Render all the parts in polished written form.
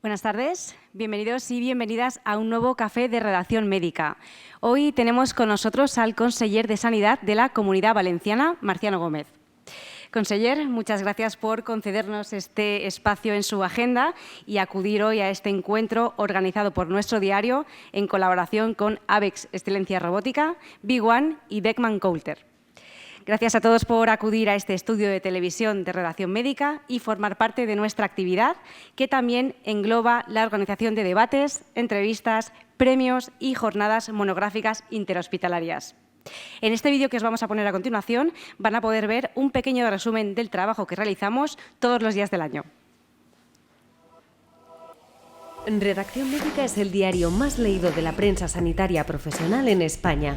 Buenas tardes, bienvenidos y bienvenidas a un nuevo café de redacción médica. Hoy tenemos con nosotros al conseller de Sanidad de la Comunidad Valenciana, Marciano Gómez. Conseller, muchas gracias por concedernos este espacio en su agenda y acudir hoy a este encuentro organizado por nuestro diario en colaboración con AVEX Excelencia Robótica, Big One y Beckman Coulter. Gracias a todos por acudir a este estudio de televisión de redacción médica y formar parte de nuestra actividad, que también engloba la organización de debates, entrevistas, premios y jornadas monográficas interhospitalarias. En este vídeo que os vamos a poner a continuación van a poder ver un pequeño resumen del trabajo que realizamos todos los días del año. Redacción Médica es el diario más leído de la prensa sanitaria profesional en España.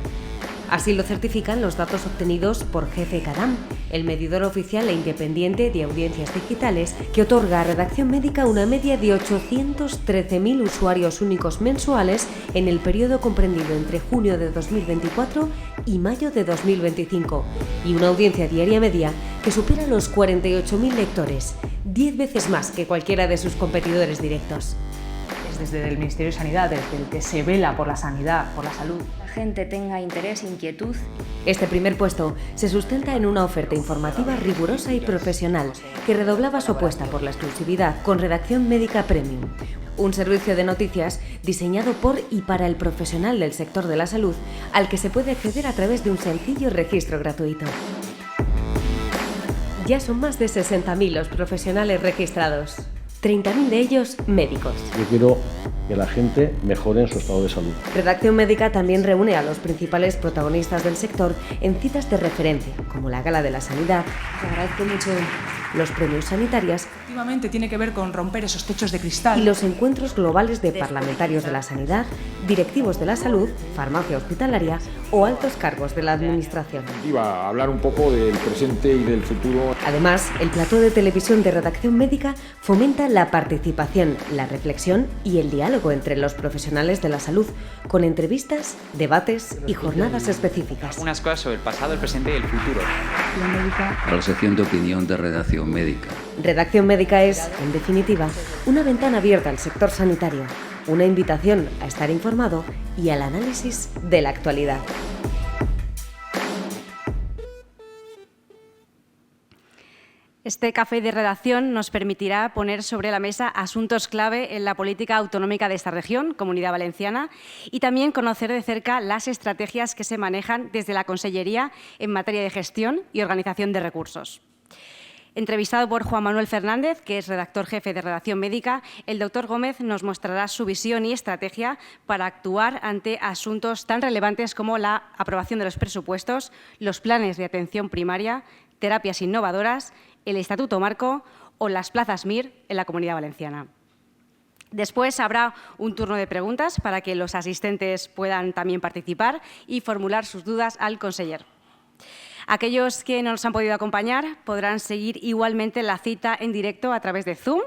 Así lo certifican los datos obtenidos por GFK-DAM, el medidor oficial e independiente de audiencias digitales, que otorga a Redacción Médica una media de 813.000 usuarios únicos mensuales en el periodo comprendido entre junio de 2024 y mayo de 2025, y una audiencia diaria media que supera los 48.000 lectores, 10 veces más que cualquiera de sus competidores directos. Desde el Ministerio de Sanidad, desde el que se vela por la sanidad, por la salud. La gente tenga interés, inquietud. Este primer puesto se sustenta en una oferta informativa rigurosa y profesional que redoblaba su apuesta por la exclusividad con Redacción Médica Premium, un servicio de noticias diseñado por y para el profesional del sector de la salud, al que se puede acceder a través de un sencillo registro gratuito. Ya son más de 60.000 los profesionales registrados. 30.000 de ellos médicos. Yo quiero que la gente mejore en su estado de salud. Redacción Médica también reúne a los principales protagonistas del sector en citas de referencia, como la Gala de la Sanidad. Te agradezco mucho. Los premios sanitarias. Efectivamente, tiene que ver con romper esos techos de cristal. Y los encuentros globales de parlamentarios de la sanidad, directivos de la salud, farmacia hospitalaria o altos cargos de la administración. Iba a hablar un poco del presente y del futuro. Además, el plató de televisión de Redacción Médica fomenta la participación, la reflexión y el diálogo entre los profesionales de la salud, con entrevistas, debates y jornadas específicas. Unas cosas sobre el pasado, el presente y el futuro. A la sección de opinión de Redacción Médica. Redacción Médica es, en definitiva, una ventana abierta al sector sanitario, una invitación a estar informado y al análisis de la actualidad. Este café de redacción nos permitirá poner sobre la mesa asuntos clave en la política autonómica de esta región, Comunidad Valenciana, y también conocer de cerca las estrategias que se manejan desde la Consellería en materia de gestión y organización de recursos. Entrevistado por Juan Manuel Fernández, que es redactor jefe de Redacción Médica, el doctor Gómez nos mostrará su visión y estrategia para actuar ante asuntos tan relevantes como la aprobación de los presupuestos, los planes de atención primaria, terapias innovadoras, el Estatuto Marco o las plazas MIR en la Comunidad Valenciana. Después habrá un turno de preguntas para que los asistentes puedan también participar y formular sus dudas al conseller. Aquellos que no nos han podido acompañar podrán seguir igualmente la cita en directo a través de Zoom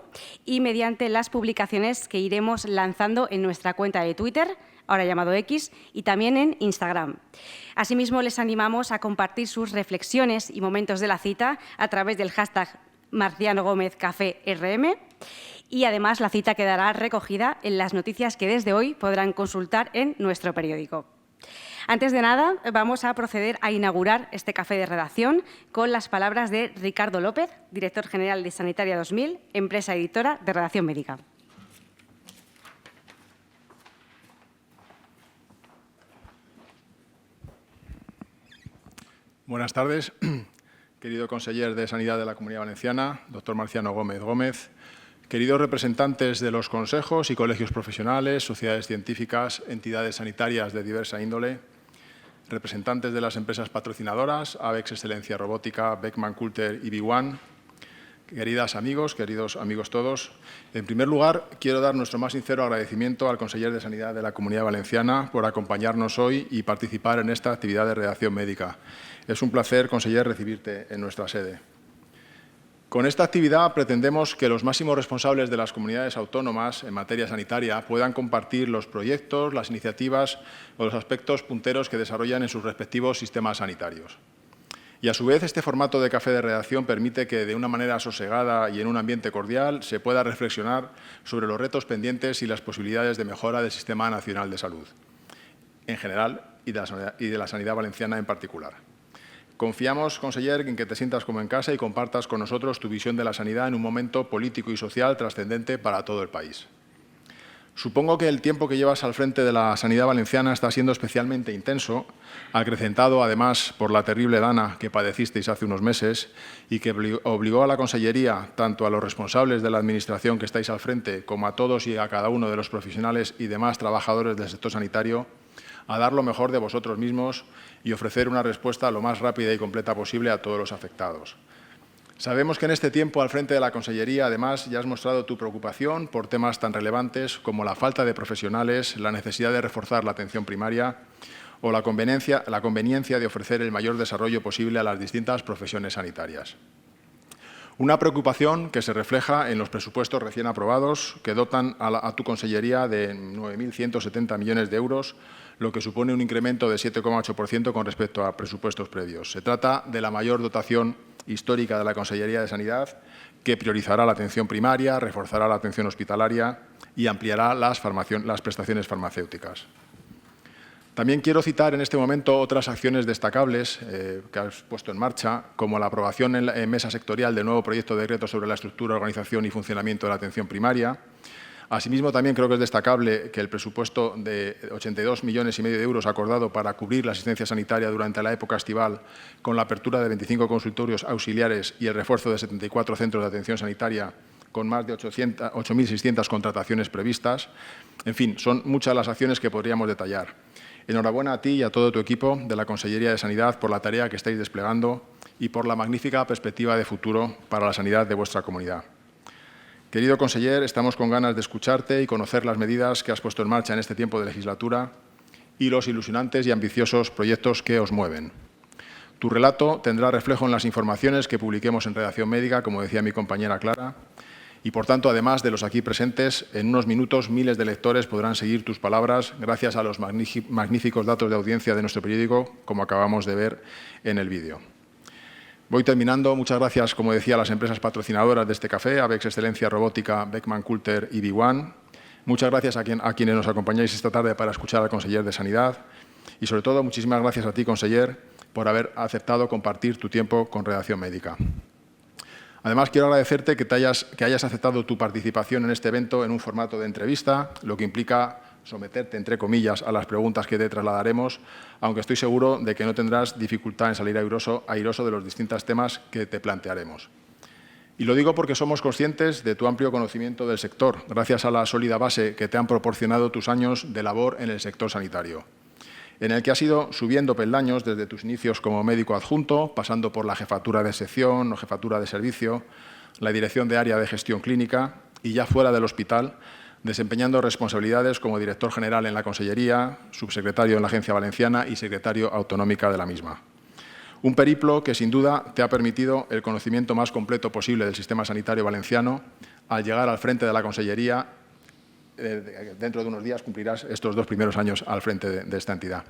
y mediante las publicaciones que iremos lanzando en nuestra cuenta de Twitter, ahora llamado X, y también en Instagram. Asimismo, les animamos a compartir sus reflexiones y momentos de la cita a través del hashtag #MarcianoGómezCaféRM, y además la cita quedará recogida en las noticias que desde hoy podrán consultar en nuestro periódico. Antes de nada, vamos a proceder a inaugurar este café de redacción con las palabras de Ricardo López, director general de Sanitaria 2000, empresa editora de Redacción Médica. Buenas tardes, querido conseller de Sanidad de la Comunidad Valenciana, doctor Marciano Gómez, queridos representantes de los consejos y colegios profesionales, sociedades científicas, entidades sanitarias de diversa índole, representantes de las empresas patrocinadoras, AVEX Excelencia Robótica, Beckman Coulter y Big One, queridos amigos todos. En primer lugar, quiero dar nuestro más sincero agradecimiento al conseller de Sanidad de la Comunidad Valenciana por acompañarnos hoy y participar en esta actividad de redacción médica. Es un placer, conseller, recibirte en nuestra sede. Con esta actividad pretendemos que los máximos responsables de las comunidades autónomas en materia sanitaria puedan compartir los proyectos, las iniciativas o los aspectos punteros que desarrollan en sus respectivos sistemas sanitarios. Y a su vez, este formato de café de redacción permite que de una manera sosegada y en un ambiente cordial se pueda reflexionar sobre los retos pendientes y las posibilidades de mejora del Sistema Nacional de Salud en general y de la sanidad valenciana en particular. Confiamos, conseller, en que te sientas como en casa y compartas con nosotros tu visión de la sanidad en un momento político y social trascendente para todo el país. Supongo que el tiempo que llevas al frente de la sanidad valenciana está siendo especialmente intenso, acrecentado además por la terrible dana que padecisteis hace unos meses y que obligó a la Consellería, tanto a los responsables de la Administración que estáis al frente, como a todos y a cada uno de los profesionales y demás trabajadores del sector sanitario, a dar lo mejor de vosotros mismos y ofrecer una respuesta lo más rápida y completa posible a todos los afectados. Sabemos que en este tiempo al frente de la Consellería, además, ya has mostrado tu preocupación por temas tan relevantes como la falta de profesionales, la necesidad de reforzar la atención primaria o la conveniencia de ofrecer el mayor desarrollo posible a las distintas profesiones sanitarias. Una preocupación que se refleja en los presupuestos recién aprobados, que dotan a tu Consellería de 9.170 millones de euros, lo que supone un incremento de 7,8% con respecto a presupuestos previos. Se trata de la mayor dotación histórica de la Consellería de Sanidad, que priorizará la atención primaria, reforzará la atención hospitalaria y ampliará las prestaciones farmacéuticas. También quiero citar en este momento otras acciones destacables que has puesto en marcha, como la aprobación en mesa sectorial del nuevo proyecto de decreto sobre la estructura, organización y funcionamiento de la atención primaria. Asimismo, también creo que es destacable que el presupuesto de 82,5 millones de euros acordado para cubrir la asistencia sanitaria durante la época estival, con la apertura de 25 consultorios auxiliares y el refuerzo de 74 centros de atención sanitaria, con más de 8.600 contrataciones previstas. En fin, son muchas las acciones que podríamos detallar. Enhorabuena a ti y a todo tu equipo de la Consellería de Sanidad por la tarea que estáis desplegando y por la magnífica perspectiva de futuro para la sanidad de vuestra comunidad. Querido conseller, estamos con ganas de escucharte y conocer las medidas que has puesto en marcha en este tiempo de legislatura y los ilusionantes y ambiciosos proyectos que os mueven. Tu relato tendrá reflejo en las informaciones que publiquemos en Redacción Médica, como decía mi compañera Clara, y, por tanto, además de los aquí presentes, en unos minutos miles de lectores podrán seguir tus palabras gracias a los magníficos datos de audiencia de nuestro periódico, como acabamos de ver en el vídeo. Voy terminando. Muchas gracias, como decía, a las empresas patrocinadoras de este café, Avex Excelencia Robótica, Beckman Coulter y B1. Muchas gracias a quienes nos acompañáis esta tarde para escuchar al conseller de Sanidad. Y, sobre todo, muchísimas gracias a ti, conseller, por haber aceptado compartir tu tiempo con Redacción Médica. Además, quiero agradecerte que hayas aceptado tu participación en este evento en un formato de entrevista, lo que implica someterte, entre comillas, a las preguntas que te trasladaremos, aunque estoy seguro de que no tendrás dificultad en salir airoso de los distintos temas que te plantearemos. Y lo digo porque somos conscientes de tu amplio conocimiento del sector, gracias a la sólida base que te han proporcionado tus años de labor en el sector sanitario, en el que has ido subiendo peldaños desde tus inicios como médico adjunto, pasando por la jefatura de sección o jefatura de servicio, la dirección de área de gestión clínica y ya fuera del hospital, desempeñando responsabilidades como director general en la Consellería, subsecretario en la Agencia Valenciana y secretario autonómica de la misma. Un periplo que, sin duda, te ha permitido el conocimiento más completo posible del sistema sanitario valenciano. Al llegar al frente de la Consellería, dentro de unos días cumplirás estos 2 primeros años al frente de esta entidad.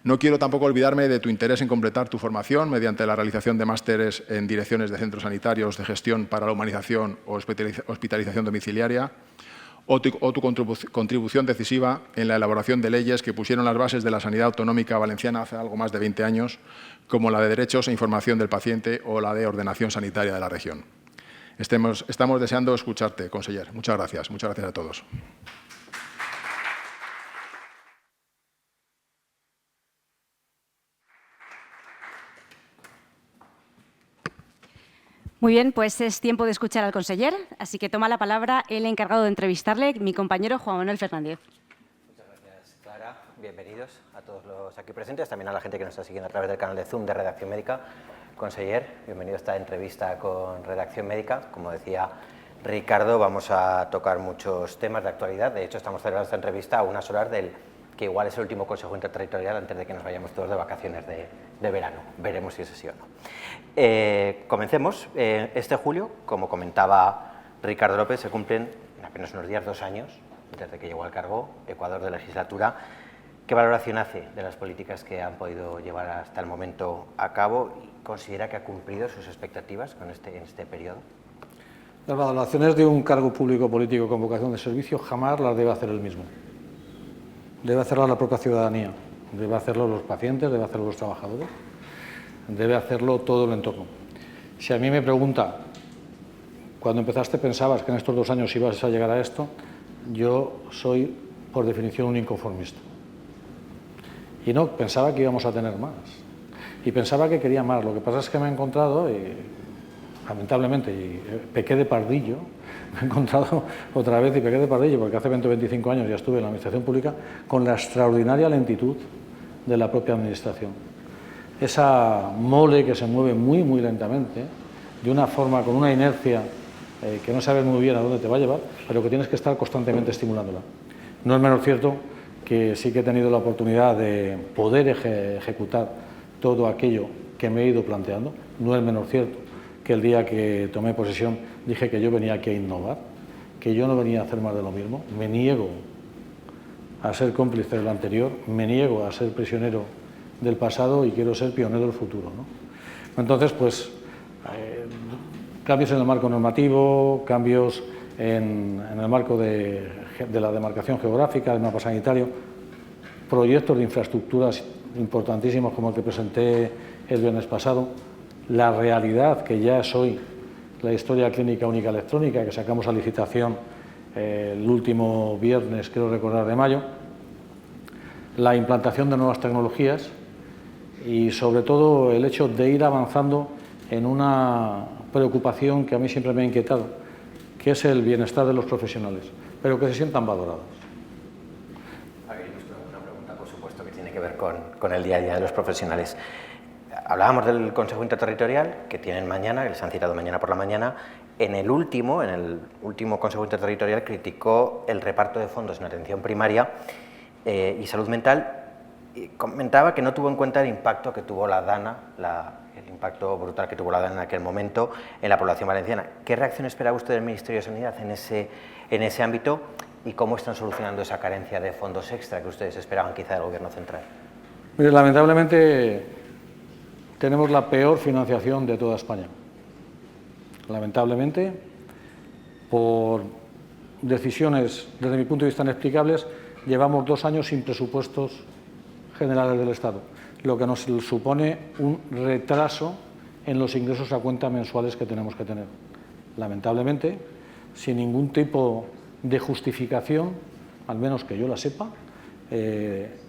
No quiero tampoco olvidarme de tu interés en completar tu formación mediante la realización de másteres en direcciones de centros sanitarios de gestión para la humanización o hospitalización domiciliaria, o tu contribución decisiva en la elaboración de leyes que pusieron las bases de la sanidad autonómica valenciana hace algo más de 20 años, como la de derechos e información del paciente o la de ordenación sanitaria de la región. Estamos deseando escucharte, conseller. Muchas gracias a todos. Muy bien, pues es tiempo de escuchar al conseller, así que toma la palabra el encargado de entrevistarle, mi compañero Juan Manuel Fernández. Muchas gracias, Clara. Bienvenidos a todos los aquí presentes, también a la gente que nos está siguiendo a través del canal de Zoom de Redacción Médica. Conseller, bienvenido a esta entrevista con Redacción Médica. Como decía Ricardo, vamos a tocar muchos temas de actualidad. De hecho, estamos celebrando esta entrevista a unas horas del que igual es el último Consejo Interterritorial antes de que nos vayamos todos de vacaciones de verano. Veremos si es así o no. Comencemos. Este julio, como comentaba Ricardo López, se cumplen en apenas unos días 2 años desde que llegó al cargo, Ecuador de legislatura. ¿Qué valoración hace de las políticas que han podido llevar hasta el momento a cabo y considera que ha cumplido sus expectativas en este periodo? Las valoraciones de un cargo público político con vocación de servicio jamás las debe hacer él mismo. Debe hacerlas la propia ciudadanía, debe hacerlo los pacientes, debe hacerlo los trabajadores, debe hacerlo todo el entorno. Si a mí me pregunta, cuando empezaste pensabas que en estos 2 años ibas a llegar a esto, yo soy por definición un inconformista. Y no, pensaba que íbamos a tener más. Y pensaba que quería más. Lo que pasa es que me he encontrado, lamentablemente, y pequé de pardillo, me he encontrado otra vez y pequé de pardillo, porque hace 20 o 25 años ya estuve en la administración pública, con la extraordinaria lentitud de la propia administración. Esa mole que se mueve muy, muy lentamente, de una forma, con una inercia que no sabes muy bien a dónde te va a llevar, pero que tienes que estar constantemente estimulándola. No es menos cierto que sí que he tenido la oportunidad de poder ejecutar todo aquello que me he ido planteando. No es menos cierto que el día que tomé posesión dije que yo venía aquí a innovar, que yo no venía a hacer más de lo mismo. Me niego a ser cómplice de lo anterior, me niego a ser prisionero del pasado y quiero ser pionero del futuro, ¿no? Entonces, pues, cambios en el marco normativo, cambios en el marco de la demarcación geográfica, del mapa sanitario, proyectos de infraestructuras importantísimos como el que presenté el viernes pasado, la realidad que ya es hoy la historia clínica única electrónica que sacamos a licitación el último viernes, creo recordar, de mayo, la implantación de nuevas tecnologías y sobre todo el hecho de ir avanzando en una preocupación que a mí siempre me ha inquietado, que es el bienestar de los profesionales, pero que se sientan valorados. Aquí una pregunta, por supuesto, que tiene que ver con el día a día de los profesionales. Hablábamos del Consejo Interterritorial, que tienen mañana, que les han citado mañana por la mañana. En el último Consejo Interterritorial criticó el reparto de fondos en atención primaria y salud mental. Y comentaba que no tuvo en cuenta el impacto que tuvo la DANA, el impacto brutal que tuvo la DANA en aquel momento en la población valenciana. ¿Qué reacción espera usted del Ministerio de Sanidad en ese ámbito y cómo están solucionando esa carencia de fondos extra que ustedes esperaban quizá del Gobierno central? Mire, lamentablemente tenemos la peor financiación de toda España. Lamentablemente, por decisiones, desde mi punto de vista, inexplicables, llevamos 2 años sin presupuestos generales del Estado, lo que nos supone un retraso en los ingresos a cuenta mensuales que tenemos que tener. Lamentablemente, sin ningún tipo de justificación, al menos que yo la sepa,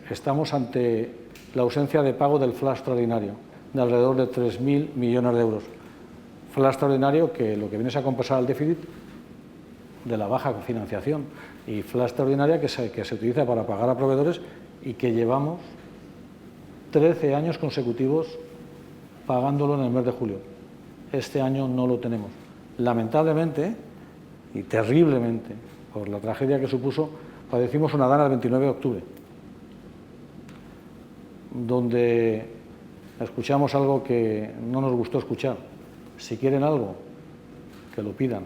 estamos ante la ausencia de pago del FLA extraordinario, de alrededor de 3.000 millones de euros. FLA extraordinario que lo que viene es a compensar el déficit de la baja financiación y FLA extraordinaria que se utiliza para pagar a proveedores y que llevamos 13 años consecutivos pagándolo en el mes de julio. Este año no lo tenemos. Lamentablemente y terriblemente, por la tragedia que supuso, padecimos una DANA el 29 de octubre, donde escuchamos algo que no nos gustó escuchar. Si quieren algo, que lo pidan.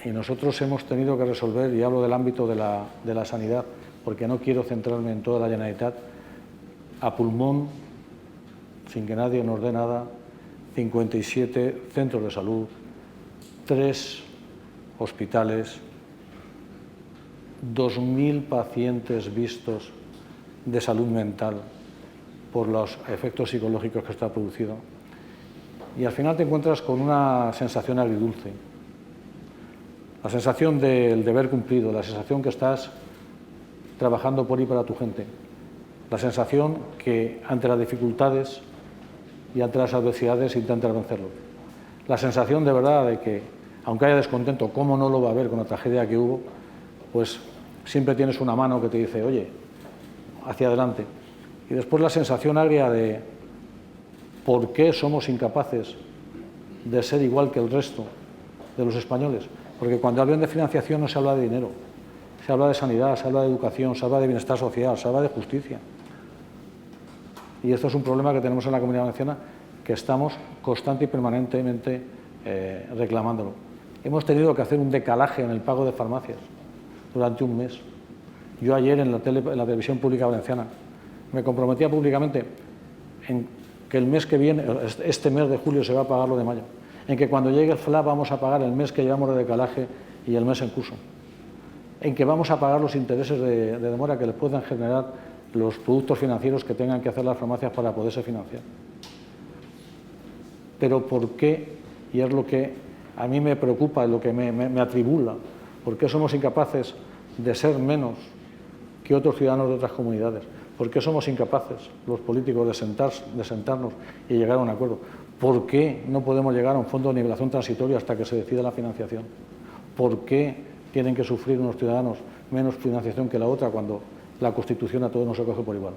Y nosotros hemos tenido que resolver, y hablo del ámbito de la sanidad, porque no quiero centrarme en toda la Generalitat, a pulmón, sin que nadie nos dé nada, 57 centros de salud, 3 hospitales, 2.000 pacientes vistos de salud mental por los efectos psicológicos que esto ha producido. Y al final te encuentras con una sensación agridulce, la sensación del deber cumplido, la sensación que estás trabajando por y para tu gente, la sensación que ante las dificultades y ante las adversidades intentas vencerlo, la sensación de verdad de que, aunque haya descontento, ¿cómo no lo va a haber con la tragedia que hubo? Pues siempre tienes una mano que te dice, oye, hacia adelante. Y después la sensación agria de por qué somos incapaces de ser igual que el resto de los españoles. Porque cuando hablan de financiación no se habla de dinero, se habla de sanidad, se habla de educación, se habla de bienestar social, se habla de justicia. Y esto es un problema que tenemos en la Comunidad Valenciana, que estamos constante y permanentemente reclamándolo. Hemos tenido que hacer un decalaje en el pago de farmacias durante un mes. Yo ayer en la televisión pública valenciana me comprometía públicamente en que el mes que viene, este mes de julio se va a pagar lo de mayo, en que cuando llegue el FLA vamos a pagar el mes que llevamos de decalaje y el mes en curso, en que vamos a pagar los intereses de demora que les puedan generar los productos financieros que tengan que hacer las farmacias para poderse financiar. Pero ¿por qué? Y es lo que a mí me preocupa, es lo que me atribula. ¿Por qué somos incapaces de ser menos que otros ciudadanos de otras comunidades? ¿Por qué somos incapaces, los políticos, de sentarnos y llegar a un acuerdo? ¿Por qué no podemos llegar a un fondo de nivelación transitorio hasta que se decida la financiación? ¿Por qué tienen que sufrir unos ciudadanos menos financiación que la otra cuando la Constitución a todos nos acoge por igual?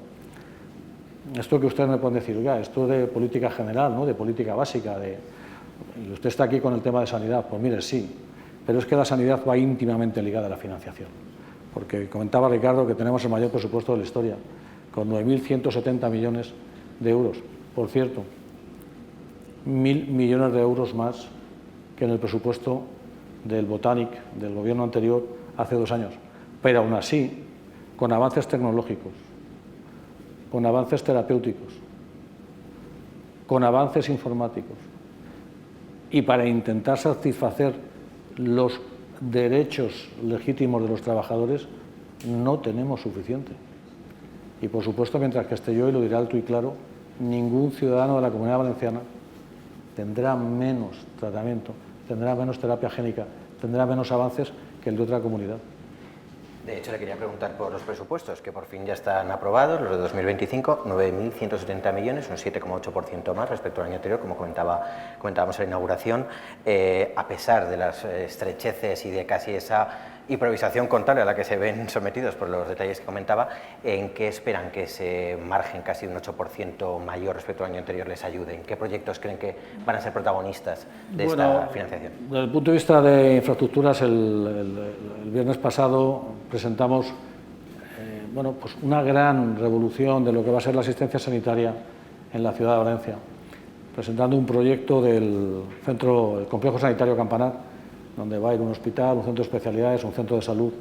Esto que ustedes me pueden decir, oiga, esto de política general, ¿no?, de política básica, y usted está aquí con el tema de sanidad. Pues mire, sí, pero es que la sanidad va íntimamente ligada a la financiación. Porque comentaba Ricardo que tenemos el mayor presupuesto de la historia, con 9.170 millones de euros. Por cierto, 1.000 millones de euros más que en el presupuesto del Botanic, del gobierno anterior, hace 2 años. Pero aún así, con avances tecnológicos, con avances terapéuticos, con avances informáticos, y para intentar satisfacer los derechos legítimos de los trabajadores, no tenemos suficiente. Y por supuesto, mientras que esté yo, y lo diré alto y claro, ningún ciudadano de la Comunidad Valenciana tendrá menos tratamiento, tendrá menos terapia génica, tendrá menos avances que el de otra comunidad. De hecho, le quería preguntar por los presupuestos, que por fin ya están aprobados, los de 2025, 9.170 millones, un 7,8% más respecto al año anterior, como comentábamos en la inauguración, a pesar de las estrecheces y de casi esa improvisación contable a la que se ven sometidos por los detalles que comentaba. ¿En qué esperan que ese margen casi un 8% mayor respecto al año anterior les ayude? ¿En qué proyectos creen que van a ser protagonistas de esta financiación? Desde el punto de vista de infraestructuras, el viernes pasado presentamos pues una gran revolución de lo que va a ser la asistencia sanitaria en la ciudad de Valencia, presentando un proyecto del el complejo sanitario Campanar, donde va a ir un hospital, un centro de especialidades, un centro de salud,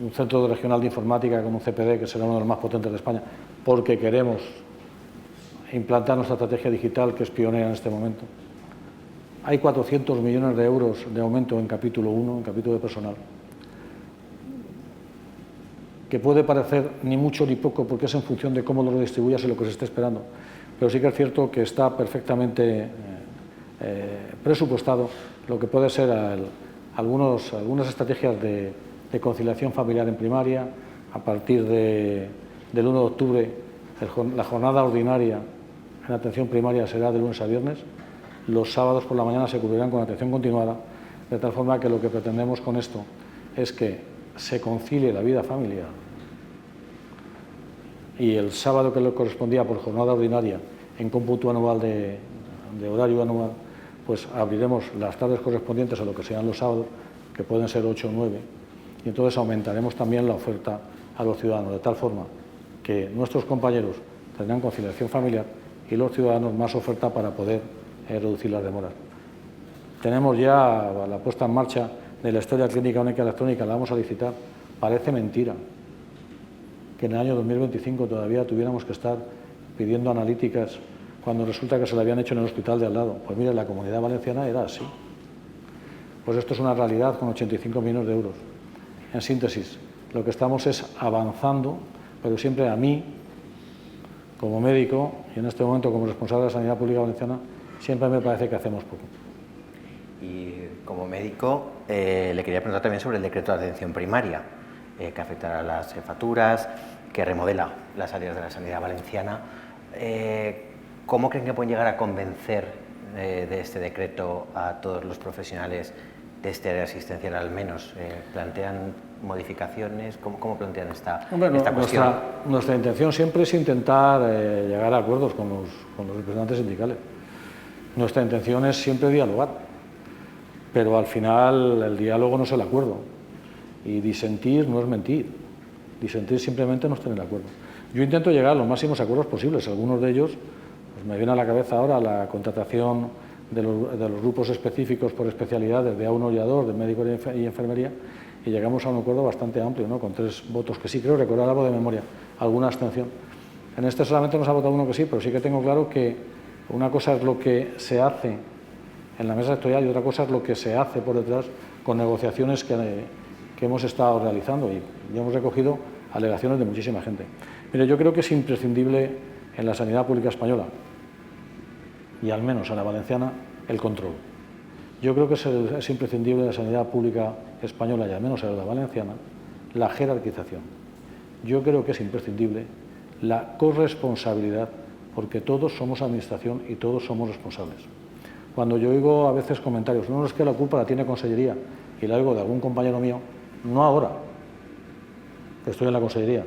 un centro regional de informática con un CPD, que será uno de los más potentes de España, porque queremos implantar nuestra estrategia digital, que es pionera en este momento. Hay 400 millones de euros de aumento en capítulo 1, en capítulo de personal, que puede parecer ni mucho ni poco, porque es en función de cómo lo redistribuyas y lo que se esté esperando, pero sí que es cierto que está perfectamente presupuestado lo que puede ser algunas estrategias de conciliación familiar en primaria. A partir del 1 de octubre, la jornada ordinaria en atención primaria será de lunes a viernes. Los sábados por la mañana se cubrirán con atención continuada, de tal forma que lo que pretendemos con esto es que se concilie la vida familiar, y el sábado que le correspondía por jornada ordinaria en cómputo anual de horario anual, pues abriremos las tardes correspondientes a lo que sean los sábados, que pueden ser 8 o 9, y entonces aumentaremos también la oferta a los ciudadanos, de tal forma que nuestros compañeros tendrán conciliación familiar y los ciudadanos más oferta para poder reducir las demoras. Tenemos ya la puesta en marcha de la historia clínica única electrónica, la vamos a licitar. Parece mentira que en el año 2025 todavía tuviéramos que estar pidiendo analíticas cuando resulta que se lo habían hecho en el hospital de al lado. Pues mire, la Comunidad Valenciana era así. Pues esto es una realidad con 85 millones de euros. En síntesis, lo que estamos es avanzando, pero siempre a mí, como médico, y en este momento como responsable de la Sanidad Pública Valenciana, siempre me parece que hacemos poco. Y como médico, le quería preguntar también sobre el decreto de atención primaria, que afectará a las jefaturas, que remodela las áreas de la sanidad valenciana. ¿Cómo creen que pueden llegar a convencer de este decreto a todos los profesionales de este área asistencial, al menos? ¿Plantean modificaciones? ¿Cómo plantean esta cuestión? Nuestra intención siempre es intentar llegar a acuerdos con los representantes sindicales. Nuestra intención es siempre dialogar, pero al final el diálogo no es el acuerdo, y disentir no es mentir. Disentir simplemente no es tener acuerdo. Yo intento llegar a los máximos acuerdos posibles. Algunos de ellos, pues me viene a la cabeza ahora la contratación de los grupos específicos por especialidades de A1 y A2, de médico y enfermería, y llegamos a un acuerdo bastante amplio, ¿no? Con 3 votos que sí, creo recordar algo de memoria, alguna abstención. En este solamente nos ha votado uno que sí, pero sí que tengo claro que una cosa es lo que se hace en la mesa sectorial y otra cosa es lo que se hace por detrás con negociaciones que hemos estado realizando y hemos recogido alegaciones de muchísima gente. Mire, yo creo que es imprescindible en la sanidad pública española y al menos en la valenciana el control. Yo creo que es imprescindible en la sanidad pública española y al menos en la valenciana la jerarquización. Yo creo que es imprescindible la corresponsabilidad porque todos somos administración y todos somos responsables. Cuando yo oigo a veces comentarios, no es que la culpa la tiene Consellería, y la oigo de algún compañero mío, no ahora, que estoy en la Consellería,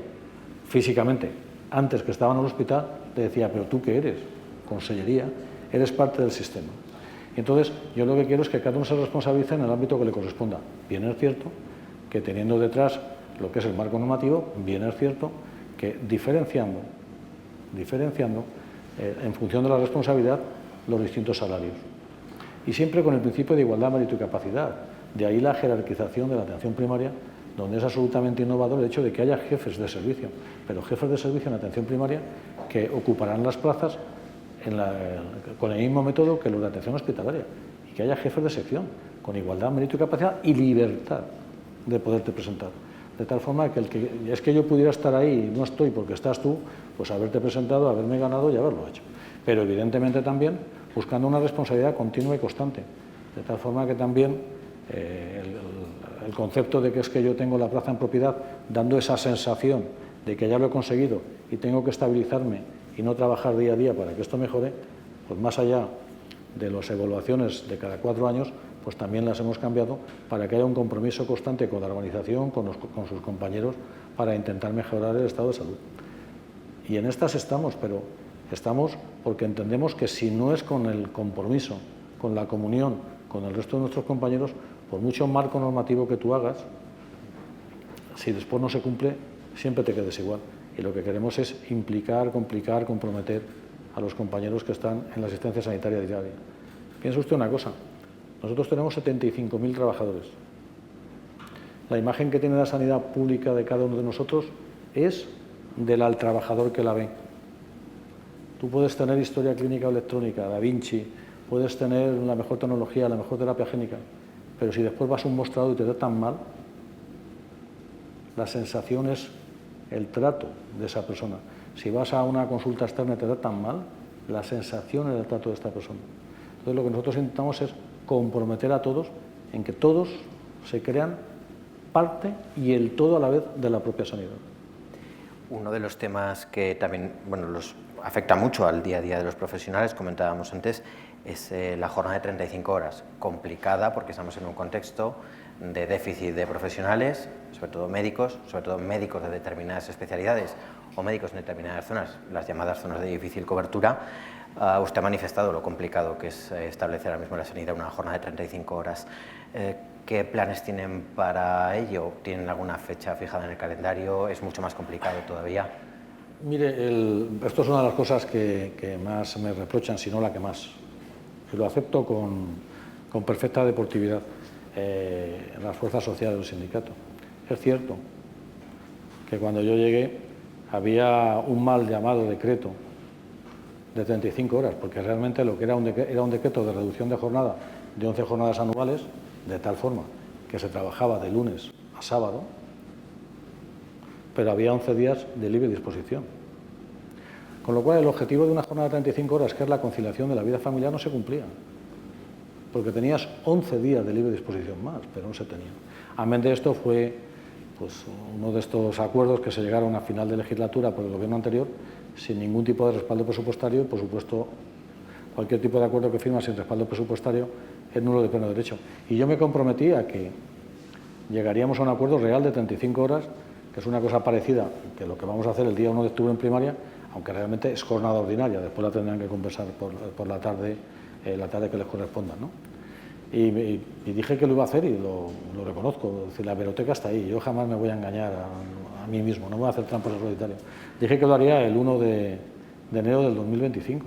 físicamente, antes que estaba en el hospital, le decía, pero ¿tú qué eres? Consellería, eres parte del sistema. Y entonces, yo lo que quiero es que cada uno se responsabilice en el ámbito que le corresponda. Bien es cierto que teniendo detrás lo que es el marco normativo, bien es cierto que diferenciando en función de la responsabilidad los distintos salarios. Y siempre con el principio de igualdad, mérito y capacidad. De ahí la jerarquización de la atención primaria, donde es absolutamente innovador el hecho de que haya jefes de servicio, pero jefes de servicio en atención primaria que ocuparán las plazas con el mismo método que los de atención hospitalaria, y que haya jefes de sección con igualdad, mérito y capacidad y libertad de poderte presentar. De tal forma que es que yo pudiera estar ahí y no estoy porque estás tú, pues haberte presentado, haberme ganado y haberlo hecho. Pero evidentemente también buscando una responsabilidad continua y constante. De tal forma que también el concepto de que es que yo tengo la plaza en propiedad, dando esa sensación de que ya lo he conseguido y tengo que estabilizarme y no trabajar día a día para que esto mejore, pues más allá de las evaluaciones de cada 4 años, pues también las hemos cambiado para que haya un compromiso constante con la organización, con sus compañeros, para intentar mejorar el estado de salud. Y en estas estamos, pero estamos porque entendemos que si no es con el compromiso, con la comunión, con el resto de nuestros compañeros, por mucho marco normativo que tú hagas, si después no se cumple, siempre te quedes igual. Y lo que queremos es implicar, complicar, comprometer a los compañeros que están en la asistencia sanitaria diaria. Piensa usted una cosa, nosotros tenemos 75.000 trabajadores. La imagen que tiene la sanidad pública de cada uno de nosotros es del al trabajador que la ve. Tú puedes tener historia clínica o electrónica, Da Vinci, puedes tener la mejor tecnología, la mejor terapia génica, pero si después vas a un mostrador y te tratan mal, la sensación es el trato de esa persona. Si vas a una consulta externa y te tratan mal, la sensación es el trato de esta persona. Entonces, lo que nosotros intentamos es comprometer a todos en que todos se crean parte y el todo a la vez de la propia sanidad. Uno de los temas que también los afecta mucho al día a día de los profesionales, comentábamos antes, es la jornada de 35 horas, complicada porque estamos en un contexto de déficit de profesionales, sobre todo médicos de determinadas especialidades o médicos en determinadas zonas, las llamadas zonas de difícil cobertura. Usted ha manifestado lo complicado que es establecer ahora mismo en la sanidad una jornada de 35 horas. ¿Qué planes tienen para ello? ¿Tienen alguna fecha fijada en el calendario? ¿Es mucho más complicado todavía? Mire, esto es una de las cosas que más me reprochan, si no la que más. Y lo acepto con perfecta deportividad en las fuerzas sociales del sindicato. Es cierto que cuando yo llegué había un mal llamado decreto de 35 horas, porque realmente lo que era un decreto de reducción de jornada de 11 jornadas anuales, de tal forma que se trabajaba de lunes a sábado, pero había 11 días de libre disposición. Con lo cual, el objetivo de una jornada de 35 horas, que es la conciliación de la vida familiar, no se cumplía, porque tenías 11 días de libre disposición más, pero no se tenía. Amén de esto fue uno de estos acuerdos que se llegaron a final de legislatura por el gobierno anterior, sin ningún tipo de respaldo presupuestario, y por supuesto, cualquier tipo de acuerdo que firmas sin respaldo presupuestario es nulo de pleno derecho. Y yo me comprometí a que llegaríamos a un acuerdo real de 35 horas, que es una cosa parecida que lo que vamos a hacer el día 1 de octubre en primaria, aunque realmente es jornada ordinaria, después la tendrán que compensar por la tarde que les corresponda, ¿no? Y dije que lo iba a hacer y lo reconozco, es decir, la hemeroteca está ahí, yo jamás me voy a engañar a mí mismo, no voy a hacer trampas al solitario. Dije que lo haría el 1 de enero del 2025.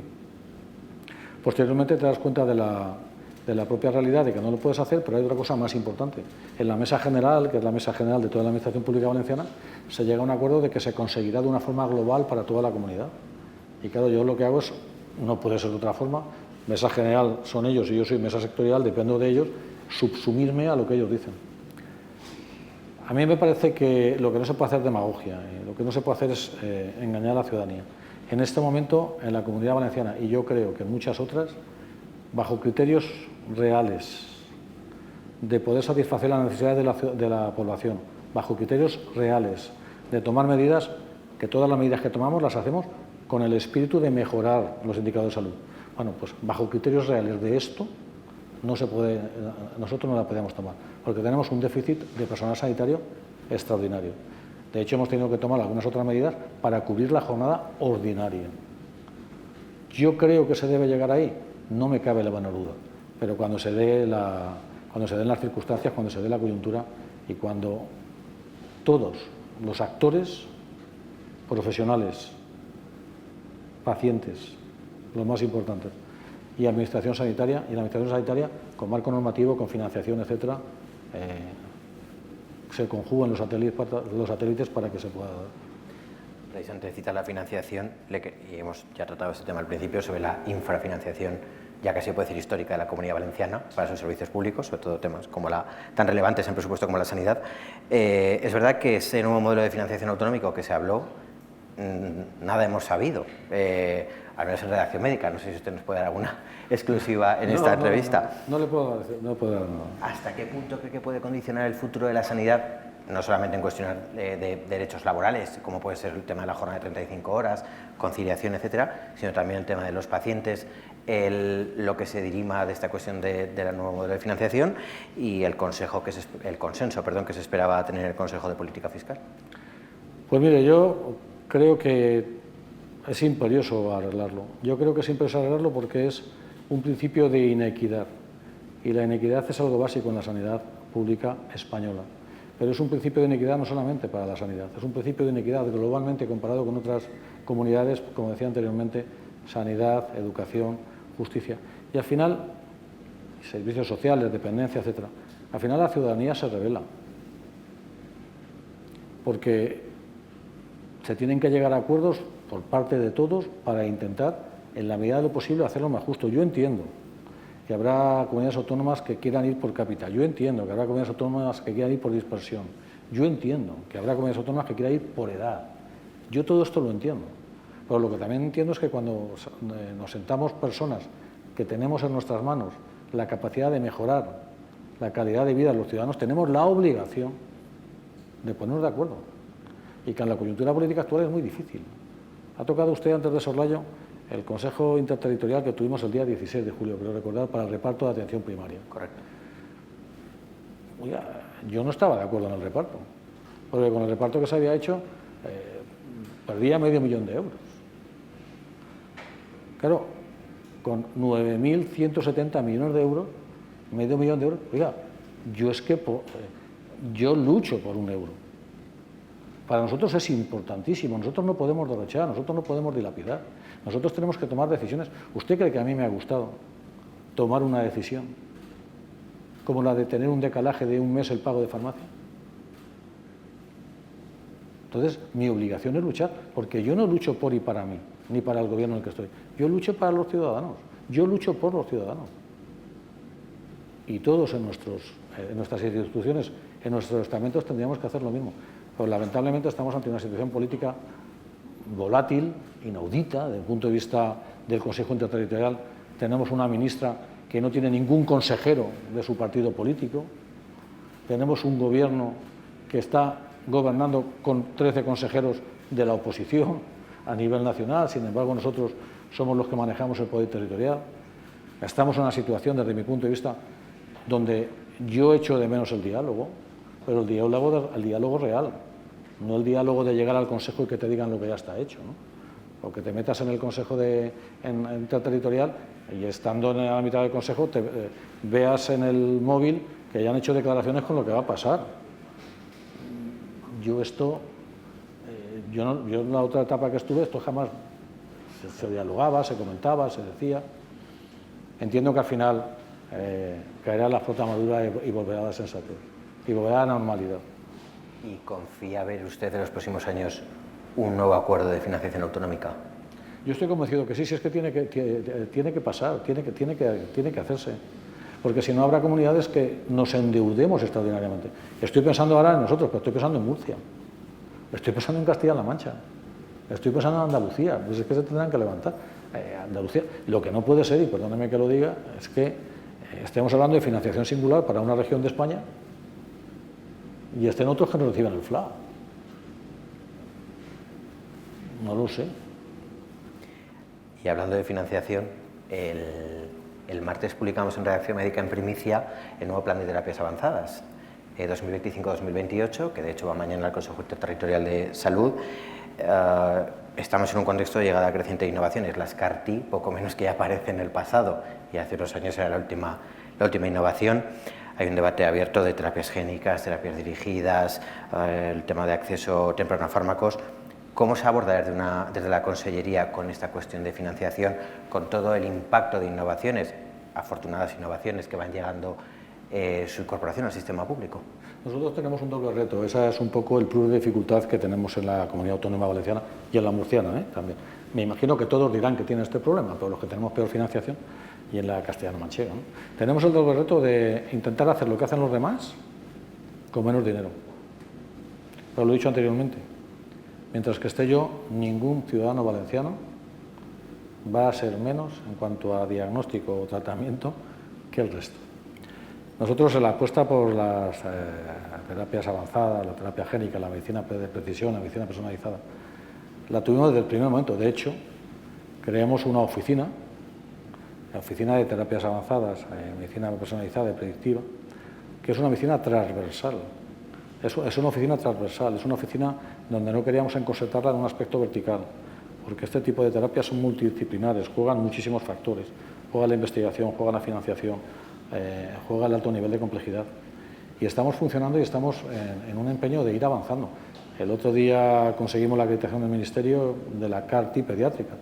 Posteriormente te das cuenta de de la propia realidad de que no lo puedes hacer, pero hay otra cosa más importante. En la mesa general, que es la mesa general de toda la Administración Pública Valenciana, se llega a un acuerdo de que se conseguirá de una forma global para toda la comunidad. Y claro, yo lo que hago es, no puede ser de otra forma, mesa general son ellos y yo soy mesa sectorial, dependo de ellos, subsumirme a lo que ellos dicen. A mí me parece que lo que no se puede hacer es demagogia, lo que no se puede hacer es engañar a la ciudadanía. En este momento, en la Comunidad Valenciana, y yo creo que en muchas otras, bajo criterios reales de poder satisfacer las necesidades de la población, bajo criterios reales de tomar medidas, que todas las medidas que tomamos las hacemos con el espíritu de mejorar los indicadores de salud. Bueno, pues bajo criterios reales de esto, no se puede, nosotros no la podemos tomar, porque tenemos un déficit de personal sanitario extraordinario. De hecho, hemos tenido que tomar algunas otras medidas para cubrir la jornada ordinaria. Yo creo que se debe llegar ahí, no me cabe la menor duda, pero cuando se den las circunstancias, cuando se dé la coyuntura y cuando todos los actores, profesionales, pacientes, los más importantes, y Administración Sanitaria, con marco normativo, con financiación, etcétera, se conjugan los satélites para que se pueda dar. Precisamente cita la financiación, y hemos ya tratado este tema al principio, sobre la infrafinanciación, ya casi se puede decir histórica, de la Comunidad Valenciana para sus servicios públicos, sobre todo temas como tan relevantes en presupuesto como la sanidad. Es verdad que ese nuevo modelo de financiación autonómico que se habló, nada hemos sabido, al menos en Redacción Médica. No sé si usted nos puede dar alguna exclusiva en esta entrevista. No le puedo dar nada. ¿Hasta qué punto cree que puede condicionar el futuro de la sanidad, no solamente en cuestiones de derechos laborales, como puede ser el tema de la jornada de 35 horas, conciliación, etcétera, sino también el tema de los pacientes, lo que se dirima de esta cuestión del nuevo modelo de financiación y el consenso que se esperaba tener en el Consejo de Política Fiscal? Pues mire, yo creo que es imperioso arreglarlo. Yo creo que es imperioso arreglarlo porque es un principio de inequidad. Y la inequidad es algo básico en la sanidad pública española. Pero es un principio de inequidad no solamente para la sanidad, es un principio de inequidad globalmente comparado con otras comunidades, como decía anteriormente, sanidad, educación, justicia. Y al final, servicios sociales, dependencia, etcétera. Al final la ciudadanía se rebela. Porque se tienen que llegar a acuerdos por parte de todos para intentar, en la medida de lo posible, hacerlo más justo. Yo entiendo que habrá comunidades autónomas que quieran ir por cápita. Yo entiendo que habrá comunidades autónomas que quieran ir por dispersión. Yo entiendo que habrá comunidades autónomas que quieran ir por edad. Yo todo esto lo entiendo. Pero lo que también entiendo es que cuando nos sentamos personas que tenemos en nuestras manos la capacidad de mejorar la calidad de vida de los ciudadanos, tenemos la obligación de ponernos de acuerdo. Y que en la coyuntura política actual es muy difícil. Ha tocado usted antes de soslayo el Consejo Interterritorial que tuvimos el día 16 de julio, creo recordar, para el reparto de atención primaria. Correcto. Oiga, yo no estaba de acuerdo en el reparto, porque con el reparto que se había hecho perdía $500.000 de euros. Claro, con 9.170 millones de euros, $500.000 de euros, oiga, yo lucho por un euro. Para nosotros es importantísimo, nosotros no podemos derrochar, nosotros no podemos dilapidar, nosotros tenemos que tomar decisiones. ¿Usted cree que a mí me ha gustado tomar una decisión como la de tener un decalaje de un mes el pago de farmacia? Entonces, mi obligación es luchar, porque yo no lucho por y para mí, ni para el gobierno en el que estoy. Yo lucho para los ciudadanos, yo lucho por los ciudadanos. Y todos en nuestras instituciones, en nuestros estamentos tendríamos que hacer lo mismo. Pero lamentablemente estamos ante una situación política volátil, inaudita, desde el punto de vista del Consejo Interterritorial. Tenemos una ministra que no tiene ningún consejero de su partido político. Tenemos un gobierno que está gobernando con 13 consejeros de la oposición a nivel nacional. Sin embargo, nosotros somos los que manejamos el poder territorial. Estamos en una situación, desde mi punto de vista, donde yo echo de menos el diálogo, pero el diálogo real, no el diálogo de llegar al Consejo y que te digan lo que ya está hecho, ¿no? O que te metas en el Consejo Interterritorial y estando en la mitad del Consejo veas en el móvil que ya han hecho declaraciones con lo que va a pasar. Yo en la otra etapa que estuve, esto jamás se dialogaba, se comentaba, se decía. Entiendo que al final caerá la flota madura y volverá a la sensatez, y volverá a la normalidad. ¿Y confía ver usted en los próximos años un nuevo acuerdo de financiación autonómica? Yo estoy convencido que sí, si es que tiene que pasar, tiene que hacerse. Porque si no habrá comunidades que nos endeudemos extraordinariamente. Estoy pensando ahora en nosotros, pero estoy pensando en Murcia. Estoy pensando en Castilla-La Mancha. Estoy pensando en Andalucía. Pues es que se tendrán que levantar. Andalucía. Lo que no puede ser, y perdóneme que lo diga, es que estemos hablando de financiación singular para una región de España y estén otros que no reciban el FLA. No lo sé. Y hablando de financiación, el martes publicamos en Redacción Médica en primicia el nuevo plan de terapias avanzadas 2025-2028, que de hecho va mañana al Consejo Interterritorial de Salud. Estamos en un contexto de llegada creciente de innovaciones. Las CAR-T, poco menos que ya aparece en el pasado, y hace unos años era la última innovación. Hay un debate abierto de terapias génicas, terapias dirigidas, el tema de acceso temprano a fármacos. ¿Cómo se aborda desde la Consellería con esta cuestión de financiación, con todo el impacto de innovaciones, afortunadas innovaciones que van llegando su incorporación al sistema público? Nosotros tenemos un doble reto. Ese es un poco el plus de dificultad que tenemos en la Comunidad Autónoma Valenciana y en la murciana también. Me imagino que todos dirán que tienen este problema, pero los que tenemos peor financiación, y en la castellano-manchega, ¿no? Tenemos el doble reto de intentar hacer lo que hacen los demás con menos dinero. Pero lo he dicho anteriormente. Mientras que esté yo, ningún ciudadano valenciano va a ser menos en cuanto a diagnóstico o tratamiento que el resto. Nosotros en la apuesta por las terapias avanzadas, la terapia génica, la medicina de precisión, la medicina personalizada, la tuvimos desde el primer momento. De hecho, creamos una oficina, la Oficina de Terapias Avanzadas, Medicina Personalizada y Predictiva, que es una oficina transversal. Es una oficina transversal, es una oficina donde no queríamos encorsetarla en un aspecto vertical, porque este tipo de terapias son multidisciplinares, juegan muchísimos factores, juega la investigación, juega la financiación, juega el alto nivel de complejidad. Y estamos funcionando y estamos en un empeño de ir avanzando. El otro día conseguimos la acreditación del Ministerio de la CAR-T pediátrica.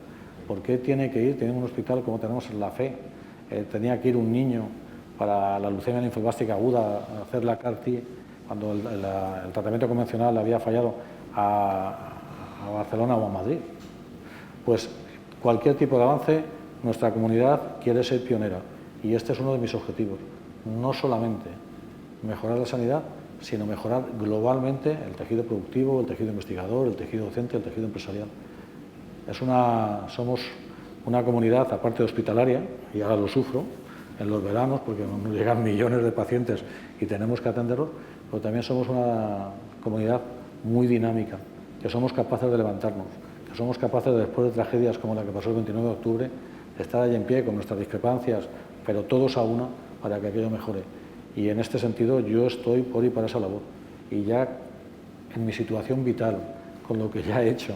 ¿Por qué tiene que ir? Tenemos un hospital como tenemos en la FE. Tenía que ir un niño para la leucemia linfoblástica aguda a hacer la CAR-T cuando el tratamiento convencional había fallado a Barcelona o a Madrid. Pues cualquier tipo de avance, nuestra comunidad quiere ser pionera y este es uno de mis objetivos. No solamente mejorar la sanidad, sino mejorar globalmente el tejido productivo, el tejido investigador, el tejido docente, el tejido empresarial. Somos una comunidad, aparte de hospitalaria, y ahora lo sufro en los veranos porque nos llegan millones de pacientes y tenemos que atenderlos, pero también somos una comunidad muy dinámica, que somos capaces de levantarnos, que somos capaces, después de tragedias como la que pasó el 29 de octubre, de estar ahí en pie con nuestras discrepancias, pero todos a una para que aquello mejore. Y en este sentido yo estoy por y para esa labor. Y ya en mi situación vital, con lo que ya he hecho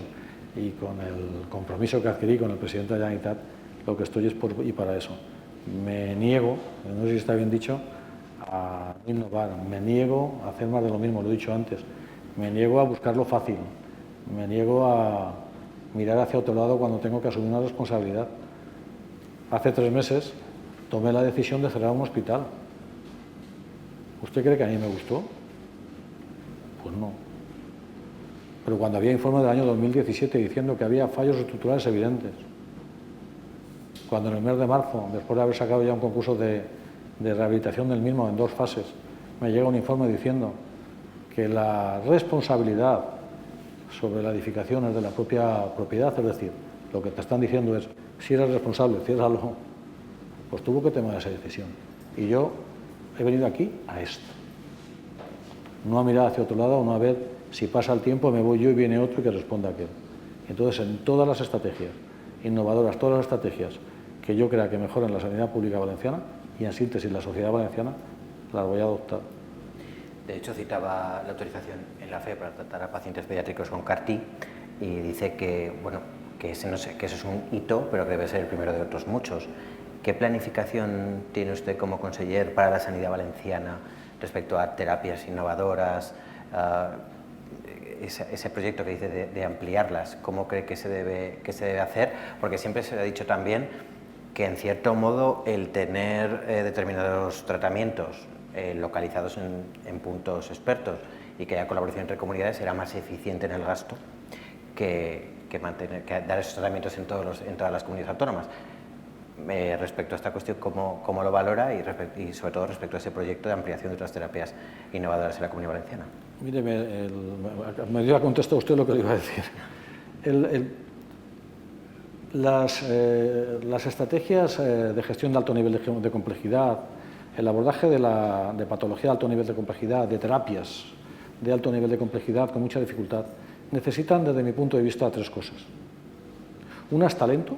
y con el compromiso que adquirí con el presidente de la Generalitat, lo que estoy es por y para eso. Me niego, no sé si está bien dicho, a innovar, me niego a hacer más de lo mismo, lo he dicho antes, me niego a buscar lo fácil, me niego a mirar hacia otro lado cuando tengo que asumir una responsabilidad. Hace 3 meses tomé la decisión de cerrar un hospital. ¿Usted cree que a mí me gustó? Pues no. Pero cuando había informes del año 2017 diciendo que había fallos estructurales evidentes, cuando en el mes de marzo, después de haber sacado ya un concurso de rehabilitación del mismo en 2 fases, me llega un informe diciendo que la responsabilidad sobre la edificación es de la propia propiedad, es decir, lo que te están diciendo es, si eres responsable, ciérralo, pues tuvo que tomar esa decisión. Y yo he venido aquí a esto, no a mirar hacia otro lado, no a ver si pasa el tiempo, me voy yo y viene otro y que responda aquel. Entonces, en todas las estrategias innovadoras, todas las estrategias que yo crea que mejoran la sanidad pública valenciana y en síntesis la sociedad valenciana, las voy a adoptar. De hecho, citaba la autorización en la FE para tratar a pacientes pediátricos con CAR-T y dice que, bueno, que eso es un hito, pero que debe ser el primero de otros muchos. ¿Qué planificación tiene usted como conseller para la sanidad valenciana respecto a terapias innovadoras, ese proyecto que dice de ampliarlas? ¿Cómo cree que se debe hacer? Porque siempre se ha dicho también que en cierto modo el tener determinados tratamientos localizados en puntos expertos y que haya colaboración entre comunidades será más eficiente en el gasto que dar esos tratamientos en todas las comunidades autónomas. Respecto a esta cuestión, ¿cómo lo valora y sobre todo respecto a ese proyecto de ampliación de otras terapias innovadoras en la Comunidad Valenciana? Mire, me dio a contestar usted lo que le iba a decir. Las estrategias de gestión de alto nivel de complejidad, el abordaje de patología de alto nivel de complejidad, de terapias de alto nivel de complejidad con mucha dificultad, necesitan, desde mi punto de vista, tres cosas. Una es talento,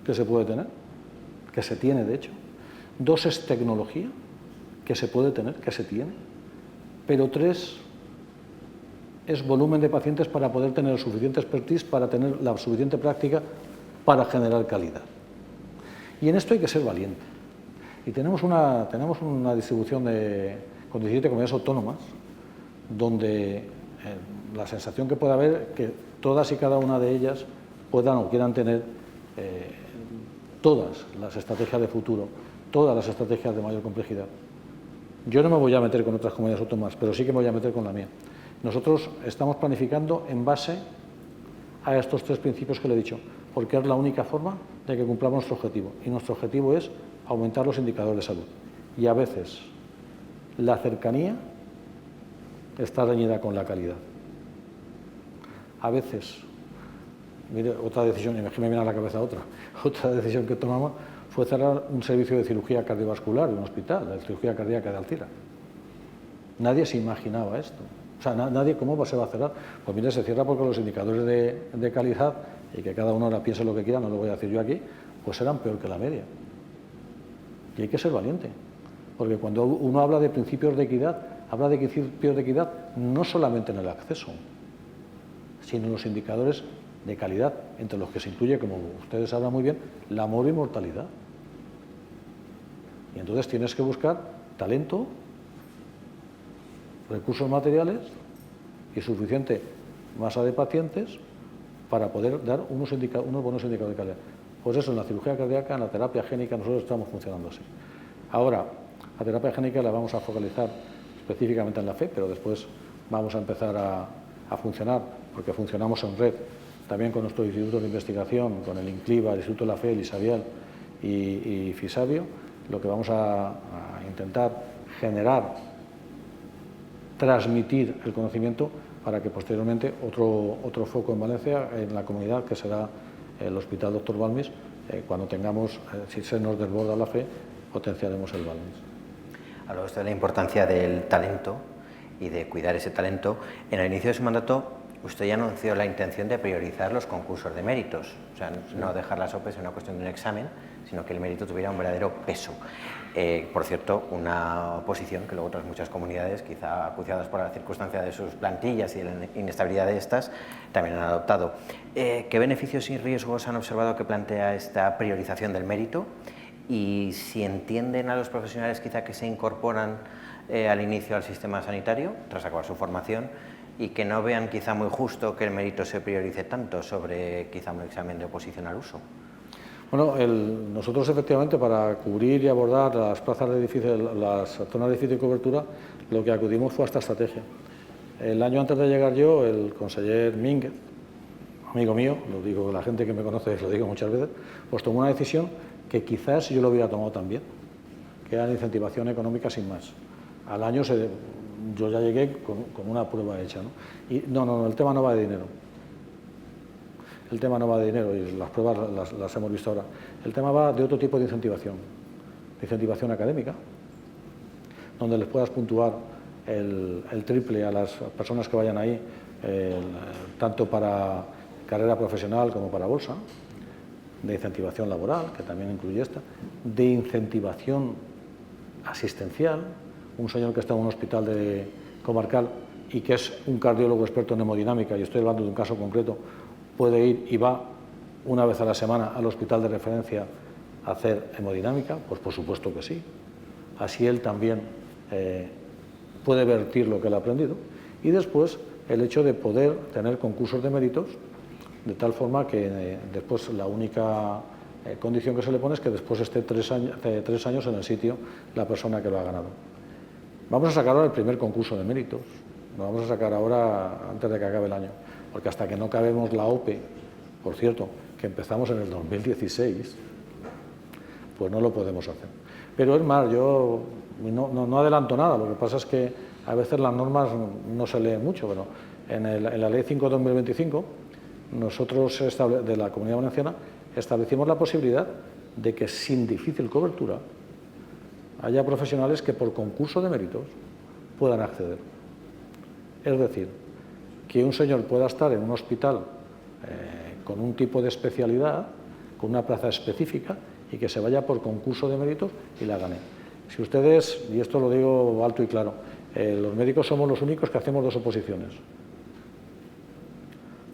que se puede tener, que se tiene de hecho. Dos es tecnología, que se puede tener, que se tiene. Pero tres es volumen de pacientes para poder tener el suficiente expertise, para tener la suficiente práctica para generar calidad. Y en esto hay que ser valiente. Y tenemos una distribución con 17 comunidades autónomas, donde la sensación que puede haber es que todas y cada una de ellas puedan o quieran tener todas las estrategias de futuro, todas las estrategias de mayor complejidad. Yo no me voy a meter con otras comunidades autónomas, pero sí que me voy a meter con la mía. Nosotros estamos planificando en base a estos tres principios que le he dicho, porque es la única forma de que cumplamos nuestro objetivo. Y nuestro objetivo es aumentar los indicadores de salud. Y a veces la cercanía está reñida con la calidad. A veces, mire, otra decisión, y me viene a la cabeza otra decisión que tomamos fue cerrar un servicio de cirugía cardiovascular en un hospital, de cirugía cardíaca de Alcira. Nadie se imaginaba esto. O sea, nadie, ¿cómo se va a cerrar? Pues mire, se cierra porque los indicadores de calidad, y que cada uno ahora piense lo que quiera, no lo voy a decir yo aquí, pues serán peor que la media. Y hay que ser valiente, porque cuando uno habla de principios de equidad, habla de principios de equidad no solamente en el acceso, sino en los indicadores de calidad, entre los que se incluye, como ustedes sabrán muy bien, la mortalidad. Y entonces tienes que buscar talento, recursos materiales y suficiente masa de pacientes para poder dar unos buenos indicadores de calidad. Pues eso, en la cirugía cardíaca, en la terapia génica, nosotros estamos funcionando así. Ahora, la terapia génica la vamos a focalizar específicamente en la FE, pero después vamos a empezar a funcionar, porque funcionamos en red, también con nuestros institutos de investigación, con el INCLIVA, el Instituto de la FE, el ISABIAL y FISABIO. Lo que vamos a intentar generar, transmitir el conocimiento para que posteriormente otro foco en Valencia, en la comunidad, que será el Hospital Dr. Balmis, cuando tengamos, si se nos desborda la fe, potenciaremos el Balmis. Hablaba usted de la importancia del talento y de cuidar ese talento. En el inicio de su mandato, usted ya anunció la intención de priorizar los concursos de méritos, o sea, no dejar las OPE en una cuestión de un examen, sino que el mérito tuviera un verdadero peso. Por cierto, una posición que luego otras muchas comunidades, quizá acuciadas por la circunstancia de sus plantillas y la inestabilidad de estas, también han adoptado. ¿Qué beneficios y riesgos han observado que plantea esta priorización del mérito? Y si entienden a los profesionales quizá que se incorporan al inicio al sistema sanitario, tras acabar su formación, y que no vean quizá muy justo que el mérito se priorice tanto sobre quizá un examen de oposición al uso. Bueno, nosotros efectivamente para cubrir y abordar las plazas de difícil, las zonas de difícil cobertura, lo que acudimos fue a esta estrategia. El año antes de llegar yo, el conseller Mínguez, amigo mío, lo digo, la gente que me conoce lo digo muchas veces, pues tomó una decisión que quizás yo lo hubiera tomado también, que era la incentivación económica sin más. Al año yo ya llegué con una prueba hecha, ¿no? Y no, el tema no va de dinero. El tema no va de dinero y las pruebas las hemos visto ahora. El tema va de otro tipo de incentivación académica, donde les puedas puntuar el triple a las personas que vayan ahí, tanto para carrera profesional como para bolsa, de incentivación laboral, que también incluye esta, de incentivación asistencial. Un señor que está en un hospital comarcal y que es un cardiólogo experto en hemodinámica, y estoy hablando de un caso concreto, puede ir y va una vez a la semana al hospital de referencia a hacer hemodinámica, pues por supuesto que sí. Así él también puede vertir lo que él ha aprendido. Y después el hecho de poder tener concursos de méritos, de tal forma que después la única condición que se le pone es que después esté 3 años en el sitio la persona que lo ha ganado. Vamos a sacar ahora el primer concurso de méritos, lo vamos a sacar ahora antes de que acabe el año, porque hasta que no acabemos la OPE, por cierto, que empezamos en el 2016, pues no lo podemos hacer. Pero es más, yo no adelanto nada, lo que pasa es que a veces las normas no se leen mucho, pero en la Ley 5/2025, nosotros de la Comunidad Valenciana establecimos la posibilidad de que sin difícil cobertura haya profesionales que por concurso de méritos puedan acceder. Es decir, que un señor pueda estar en un hospital con un tipo de especialidad, con una plaza específica, y que se vaya por concurso de méritos y la gane. Si ustedes, y esto lo digo alto y claro, los médicos somos los únicos que hacemos 2 oposiciones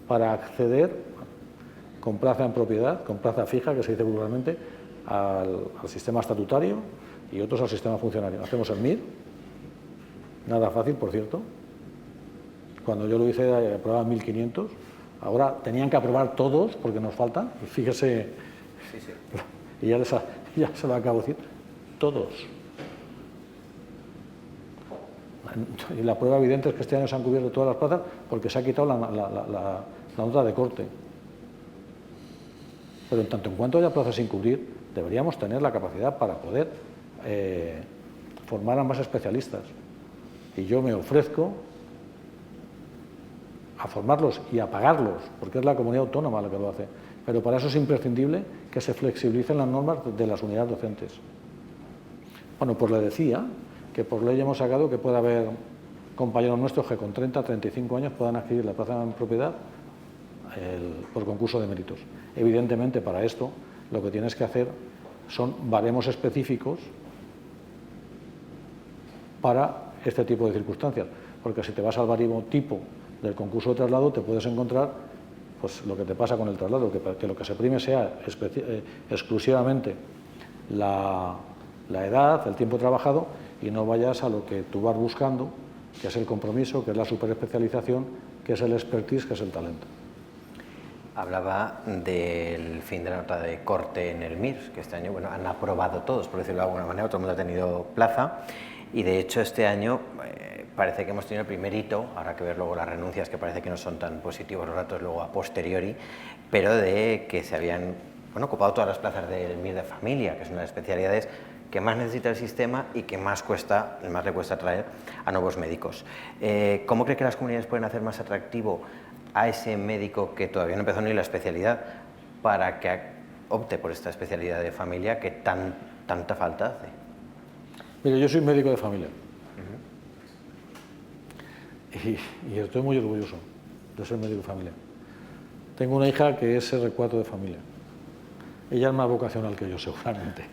para acceder con plaza en propiedad, con plaza fija, que se dice vulgarmente, al sistema estatutario y otros al sistema funcionario. Hacemos el MIR, nada fácil, por cierto. Cuando yo lo hice, aprobaban 1.500. Ahora tenían que aprobar todos, porque nos faltan. Y fíjese, y ya se lo acabo de decir, todos. Y la prueba evidente es que este año se han cubierto todas las plazas porque se ha quitado la nota de corte. Pero en tanto en cuanto haya plazas sin cubrir, deberíamos tener la capacidad para poder formar a más especialistas. Y yo me ofrezco a formarlos y a pagarlos, porque es la comunidad autónoma la que lo hace. Pero para eso es imprescindible que se flexibilicen las normas de las unidades docentes. Bueno, pues le decía que por ley hemos sacado que pueda haber compañeros nuestros que con 30, 35 años puedan adquirir la plaza en propiedad por concurso de méritos. Evidentemente, para esto lo que tienes que hacer son baremos específicos para este tipo de circunstancias, porque si te vas al baremo tipo del concurso de traslado te puedes encontrar pues lo que te pasa con el traslado, que lo que se prime sea exclusivamente la edad, el tiempo trabajado, y no vayas a lo que tú vas buscando, que es el compromiso, que es la superespecialización, que es el expertise, que es el talento. Hablaba del fin de la nota de corte en el MIR, que este año han aprobado todos, por decirlo de alguna manera, todo el mundo ha tenido plaza, y de hecho este año parece que hemos tenido el primer hito, habrá que ver luego las renuncias, que parece que no son tan positivos los datos luego a posteriori, pero de que se habían ocupado todas las plazas del MIR de familia, que es una de las especialidades que más necesita el sistema y que más le cuesta atraer a nuevos médicos. ¿Cómo cree que las comunidades pueden hacer más atractivo a ese médico que todavía no empezó ni la especialidad para que opte por esta especialidad de familia que tanta falta hace? Mire, yo soy médico de familia y estoy muy orgulloso de ser médico de familia. Tengo una hija que es R4 de familia. Ella es más vocacional que yo, seguramente.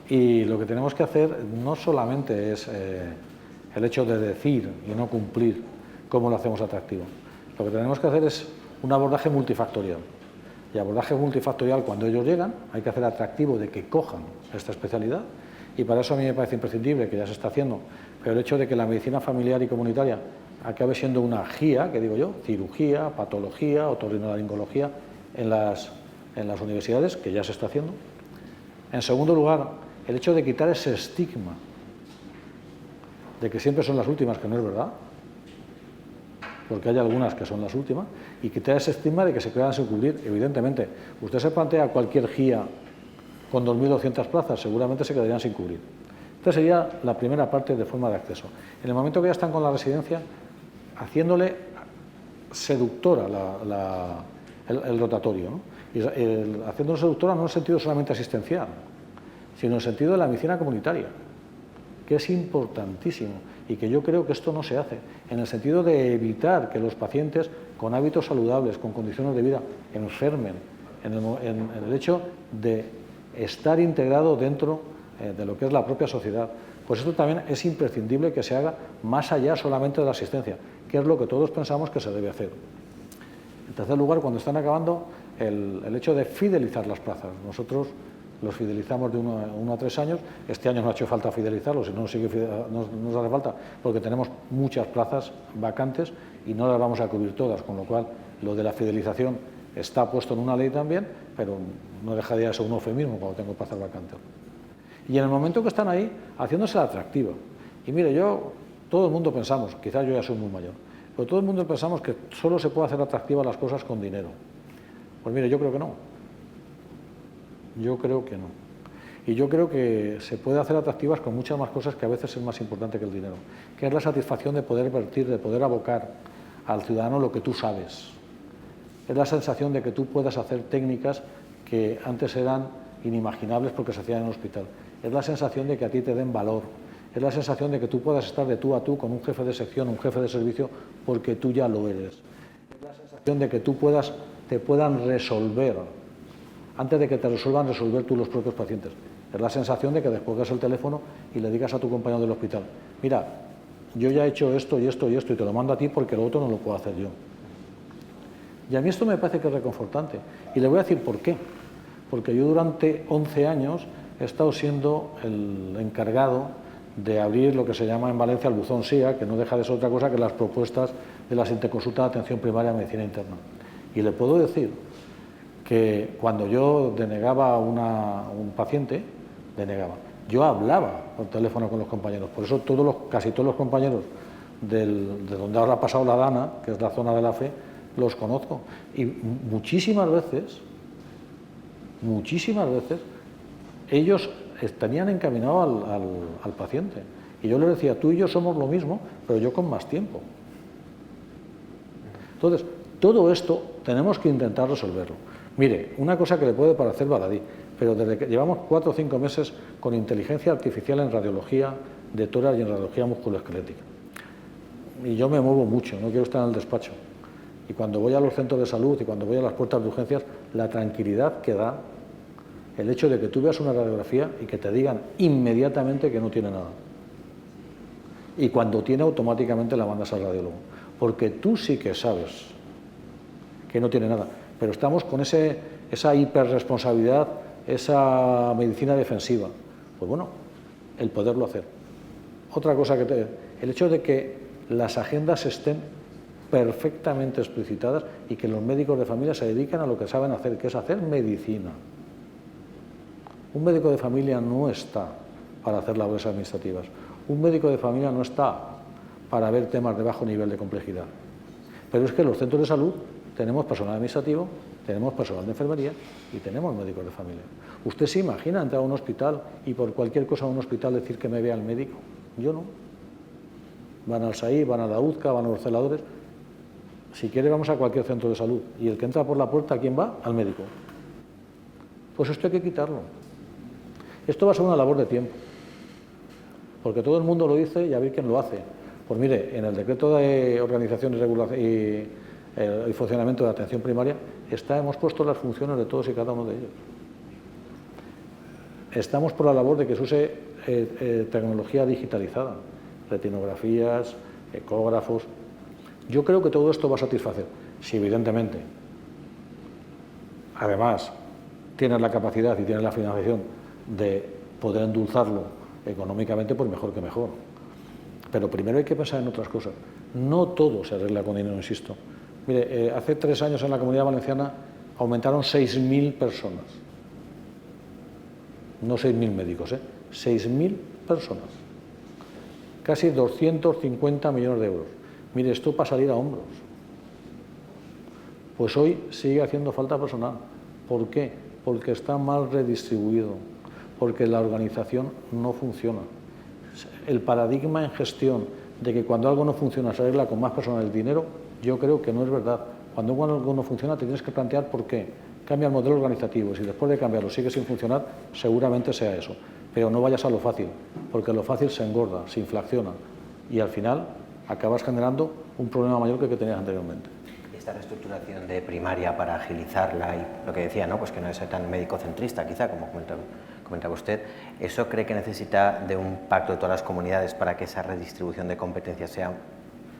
Y lo que tenemos que hacer no solamente es el hecho de decir y no cumplir cómo lo hacemos atractivo. Lo que tenemos que hacer es un abordaje multifactorial. Y abordaje multifactorial, cuando ellos llegan, hay que hacer atractivo de que cojan esta especialidad. Y para eso a mí me parece imprescindible, que ya se está haciendo, pero el hecho de que la medicina familiar y comunitaria acabe siendo una GIA, que digo yo, cirugía, patología, otorrinolaringología, en las universidades, que ya se está haciendo. En segundo lugar, el hecho de quitar ese estigma de que siempre son las últimas, que no es verdad, porque hay algunas que son las últimas, y quitar ese estigma de que se quedan sin cubrir. Evidentemente, usted se plantea cualquier GIA con 2.200 plazas, seguramente se quedarían sin cubrir. Esta sería la primera parte de forma de acceso. En el momento que ya están con la residencia, haciéndole seductora el rotatorio, ¿no? Y haciéndolo seductora no en el sentido solamente asistencial, sino en el sentido de la medicina comunitaria, que es importantísimo y que yo creo que esto no se hace, en el sentido de evitar que los pacientes con hábitos saludables, con condiciones de vida, enfermen, en el hecho de estar integrado dentro de lo que es la propia sociedad. Pues esto también es imprescindible que se haga más allá solamente de la asistencia, que es lo que todos pensamos que se debe hacer. En tercer lugar, cuando están acabando, el hecho de fidelizar las plazas. Nosotros los fidelizamos de 1 a 3 años. Este año no ha hecho falta fidelizarlos, no nos hace falta, porque tenemos muchas plazas vacantes y no las vamos a cubrir todas, con lo cual lo de la fidelización Está puesto en una ley también, pero no deja de ser un eufemismo cuando tengo que hacer vacante. Y en el momento que están ahí, haciéndose atractiva. Y mire, todo el mundo pensamos, quizás yo ya soy muy mayor, pero todo el mundo pensamos que solo se puede hacer atractivas las cosas con dinero. Pues mire, yo creo que no. Yo creo que no. Y yo creo que se puede hacer atractivas con muchas más cosas que a veces es más importante que el dinero, que es la satisfacción de poder vertir, de poder abocar al ciudadano lo que tú sabes. Es la sensación de que tú puedas hacer técnicas que antes eran inimaginables porque se hacían en el hospital. Es la sensación de que a ti te den valor. Es la sensación de que tú puedas estar de tú a tú con un jefe de sección, un jefe de servicio, porque tú ya lo eres. Es la sensación de que te puedan resolver, antes de que te resuelvan, resolver tú los propios pacientes. Es la sensación de que descuelgues el teléfono y le digas a tu compañero del hospital, mira, yo ya he hecho esto y esto y esto y te lo mando a ti porque lo otro no lo puedo hacer yo. Y a mí esto me parece que es reconfortante. Y le voy a decir por qué. Porque yo durante 11 años he estado siendo el encargado de abrir lo que se llama en Valencia el buzón SIA, que no deja de ser otra cosa que las propuestas de las interconsultas de atención primaria de medicina interna. Y le puedo decir que cuando yo denegaba a un paciente, yo hablaba por teléfono con los compañeros. Por eso casi todos los compañeros de donde ahora ha pasado la Dana, que es la zona de la fe, los conozco. Y muchísimas veces, ellos tenían encaminado al paciente. Y yo les decía, tú y yo somos lo mismo, pero yo con más tiempo. Entonces, todo esto tenemos que intentar resolverlo. Mire, una cosa que le puede parecer baladí, pero desde que llevamos 4 o 5 meses con inteligencia artificial en radiología de tórax y en radiología musculoesquelética. Y yo me muevo mucho, no quiero estar en el despacho. Y cuando voy a los centros de salud y cuando voy a las puertas de urgencias, la tranquilidad que da el hecho de que tú veas una radiografía y que te digan inmediatamente que no tiene nada. Y cuando tiene, automáticamente la mandas al radiólogo. Porque tú sí que sabes que no tiene nada. Pero estamos con esa hiperresponsabilidad, esa medicina defensiva. Pues bueno, el poderlo hacer. Otra cosa el hecho de que las agendas estén perfectamente explicitadas y que los médicos de familia se dediquen a lo que saben hacer, que es hacer medicina. Un médico de familia no está para hacer labores administrativas. Un médico de familia no está para ver temas de bajo nivel de complejidad. Pero es que en los centros de salud tenemos personal administrativo, tenemos personal de enfermería y tenemos médicos de familia. ¿Usted se imagina entrar a un hospital y por cualquier cosa a un hospital decir que me vea el médico? Yo no. Van al SAI, van a la UZCA, van a los celadores. Si quiere vamos a cualquier centro de salud y el que entra por la puerta, ¿a quién va? Al médico. Pues esto hay que quitarlo. Esto va a ser una labor de tiempo, porque todo el mundo lo dice y a ver quién lo hace. Pues mire, en el decreto de organización y funcionamiento de la atención primaria hemos puesto las funciones de todos y cada uno de ellos. Estamos por la labor de que se use tecnología digitalizada, retinografías, ecógrafos. Yo creo que todo esto va a satisfacer, si evidentemente, además, tienes la capacidad y tienes la financiación de poder endulzarlo económicamente, pues mejor que mejor. Pero primero hay que pensar en otras cosas. No todo se arregla con dinero, insisto. Mire, hace 3 años en la Comunidad Valenciana aumentaron 6.000 personas. No 6.000 médicos, 6.000 personas. Casi 250 millones de euros. Mire, esto para salir a hombros. Pues hoy sigue haciendo falta personal. ¿Por qué? Porque está mal redistribuido, porque la organización no funciona. El paradigma en gestión de que cuando algo no funciona se arregla con más personal y dinero, yo creo que no es verdad. Cuando algo no funciona te tienes que plantear por qué. Cambia el modelo organizativo y si después de cambiarlo sigue sin funcionar, seguramente sea eso. Pero no vayas a lo fácil, porque lo fácil se engorda, se inflaciona y al final acabas generando un problema mayor que el que tenías anteriormente. Esta reestructuración de primaria para agilizarla y lo que decía, ¿no? Pues que no es tan médico-centrista, quizá, como comentaba usted, ¿eso cree que necesita de un pacto de todas las comunidades para que esa redistribución de competencias sea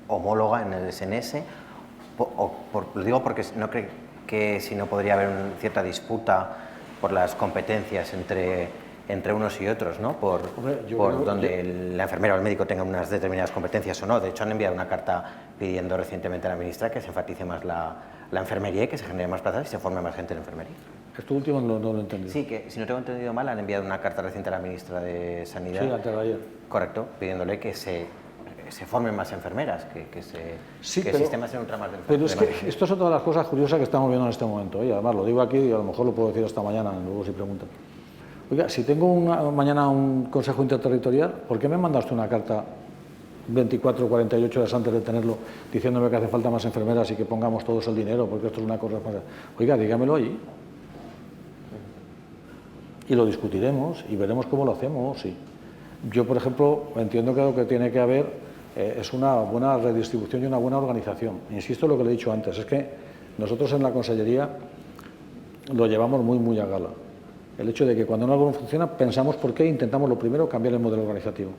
homóloga en el SNS? Lo digo porque no cree que si no podría haber una cierta disputa por las competencias entre unos y otros, ¿no? Por donde la enfermera o el médico tengan unas determinadas competencias o no. De hecho, han enviado una carta pidiendo recientemente a la ministra que se enfatice más la la enfermería y que se generen más plazas y se forme más gente en enfermería. Esto último no lo he entendido. Sí, que si no tengo entendido mal, han enviado una carta reciente a la ministra de Sanidad. Sí, antes de ayer. Correcto, pidiéndole que se formen más enfermeras, que el sistema se nutra más de enfermeras. Pero es que esto es otra de las cosas curiosas que estamos viendo en este momento. Y además lo digo aquí y a lo mejor lo puedo decir hasta mañana, luego si preguntan. Oiga, si tengo mañana un consejo interterritorial, ¿por qué me mandaste una carta 24 o 48 horas antes de tenerlo diciéndome que hace falta más enfermeras y que pongamos todos el dinero porque esto es una cosa más? Oiga, dígamelo allí. Y lo discutiremos y veremos cómo lo hacemos. Sí. Yo, por ejemplo, entiendo que lo que tiene que haber es una buena redistribución y una buena organización. Insisto en lo que le he dicho antes, es que nosotros en la Consellería lo llevamos muy a gala. El hecho de que cuando algo no funciona, pensamos por qué e intentamos lo primero cambiar el modelo organizativo.